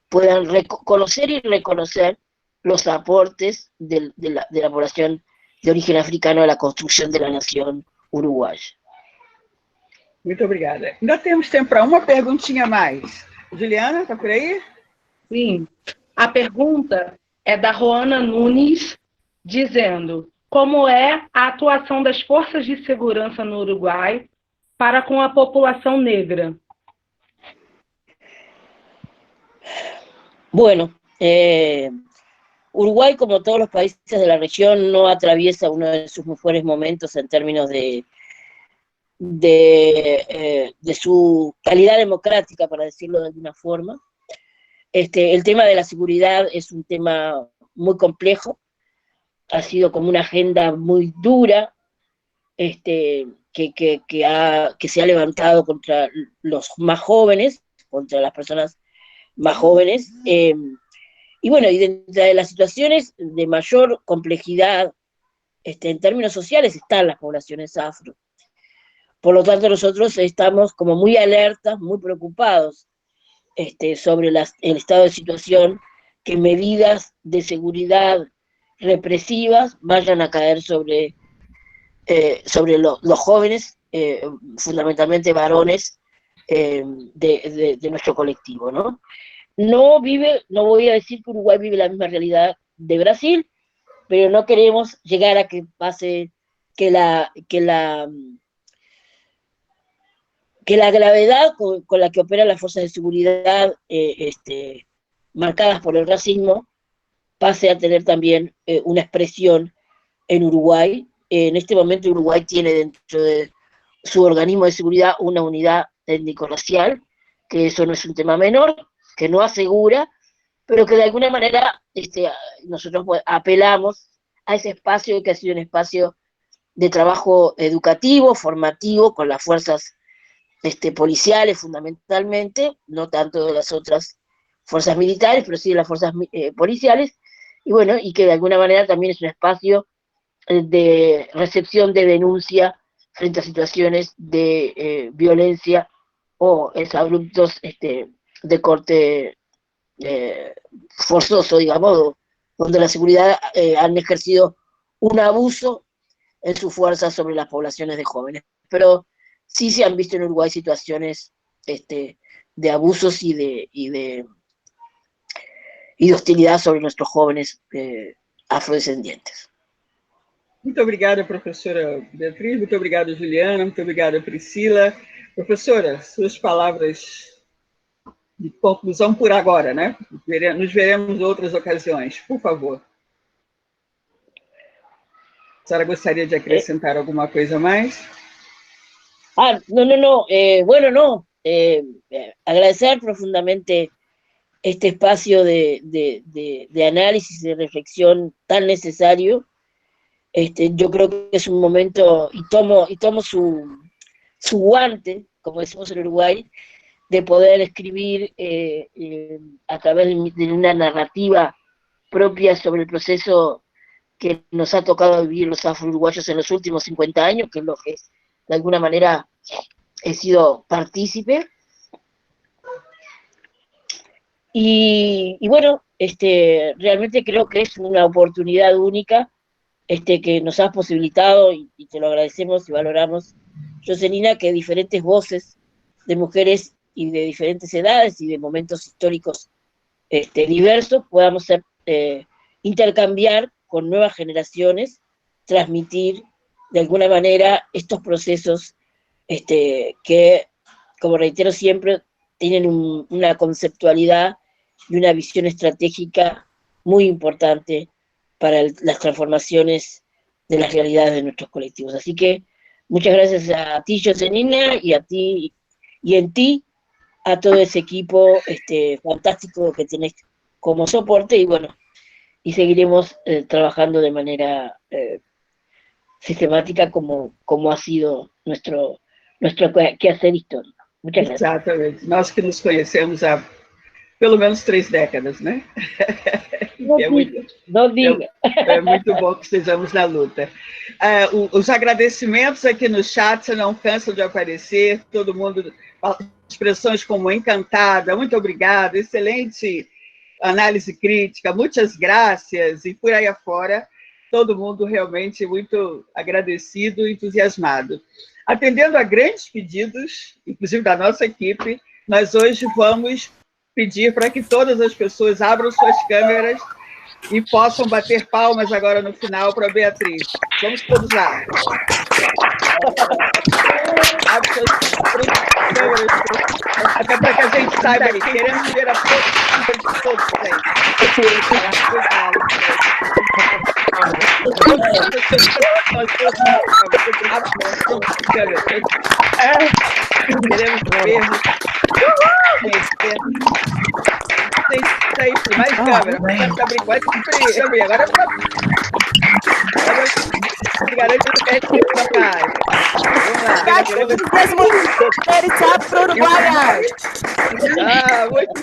puedan conocer y reconocer los aportes de la población de origen africano a la construção da nação uruguaia. Muito obrigada. Ainda temos tempo para uma perguntinha a mais. Juliana, está por aí? Sim. A pergunta é da Roana Nunes, dizendo: como é a atuação das forças de segurança no Uruguai para com a população negra? Bueno, Uruguay, como todos los países de la región, no atraviesa uno de sus mejores momentos en términos de su calidad democrática, para decirlo de alguna forma. El tema de la seguridad es un tema muy complejo, ha sido como una agenda muy dura, que se ha levantado contra los más jóvenes, contra las personas más jóvenes, y bueno, y dentro de las situaciones de mayor complejidad en términos sociales están las poblaciones afro. Por lo tanto, nosotros estamos como muy alertas, muy preocupados sobre el estado de situación, que medidas de seguridad represivas vayan a caer sobre los jóvenes, fundamentalmente varones, de nuestro colectivo, ¿no? No voy a decir que Uruguay vive la misma realidad de Brasil, pero no queremos llegar a que pase que la gravedad con la que operan las fuerzas de seguridad marcadas por el racismo pase a tener también una expresión en Uruguay. En este momento Uruguay tiene dentro de su organismo de seguridad una unidad étnico-racial, que eso no es un tema menor, que no asegura, pero que de alguna manera nosotros apelamos a ese espacio que ha sido un espacio de trabajo educativo, formativo, con las fuerzas policiales fundamentalmente, no tanto de las otras fuerzas militares, pero sí de las fuerzas policiales, y bueno, y que de alguna manera también es un espacio de recepción de denuncia frente a situaciones de violencia o exabruptos de corte forzoso, digamos, donde la seguridad han ejercido un abuso en su fuerza sobre las poblaciones de jóvenes. Pero sí se han visto en Uruguay situaciones de abusos y de hostilidad sobre nuestros jóvenes afrodescendientes. Muito obrigada, professora Beatriz, muito obrigada, Juliana, muito obrigada, Priscila. Professora, suas palavras de conclusão por agora, né? Nos veremos em outras ocasiões, por favor. A senhora gostaria de acrescentar alguma coisa a mais? No. Bueno, no. Agradecer profundamente este espacio de análisis, de reflexión tan necesario. Yo creo que es un momento, y tomo su guante, como decimos en Uruguay, de poder escribir a través de una narrativa propia sobre el proceso que nos ha tocado vivir los afro-uruguayos en los últimos 50 años, que es lo que de alguna manera he sido partícipe. Y bueno, realmente creo que es una oportunidad única que nos has posibilitado, y te lo agradecemos y valoramos, Joselina, que diferentes voces de mujeres y de diferentes edades y de momentos históricos diversos podamos intercambiar con nuevas generaciones, transmitir de alguna manera estos procesos que, como reitero siempre, tienen una conceptualidad y una visión estratégica muy importante para las transformaciones de las realidades de nuestros colectivos. Así que muchas gracias a ti, Joselina, y a ti, y en ti, a todo ese equipo fantástico que tenés como soporte, y bueno, y seguiremos trabajando de manera sistemática como ha sido nuestro quehacer histórico. Muchas gracias. Exatamente. Nós que nos conhecemos há pelo menos 3 décadas, né? Não diga. É muito bom que estejamos na luta. Os agradecimentos aqui no chat não cansam de aparecer, todo mundo, expressões como encantada, muito obrigada, excelente análise crítica, muitas graças, e por aí afora, todo mundo realmente muito agradecido e entusiasmado. Atendendo a grandes pedidos, inclusive da nossa equipe, nós hoje vamos pedir para que todas as pessoas abram suas câmeras e possam bater palmas agora no final para a Beatriz. Vamos todos lá. Abre suas câmeras, até para que a gente saiba aí. Queremos ver a todos, Queremos ver. Sempre, mais câmera. Vai abrir, vai abrir. Agora garante que é tempo da praia. Vamos lá. Muito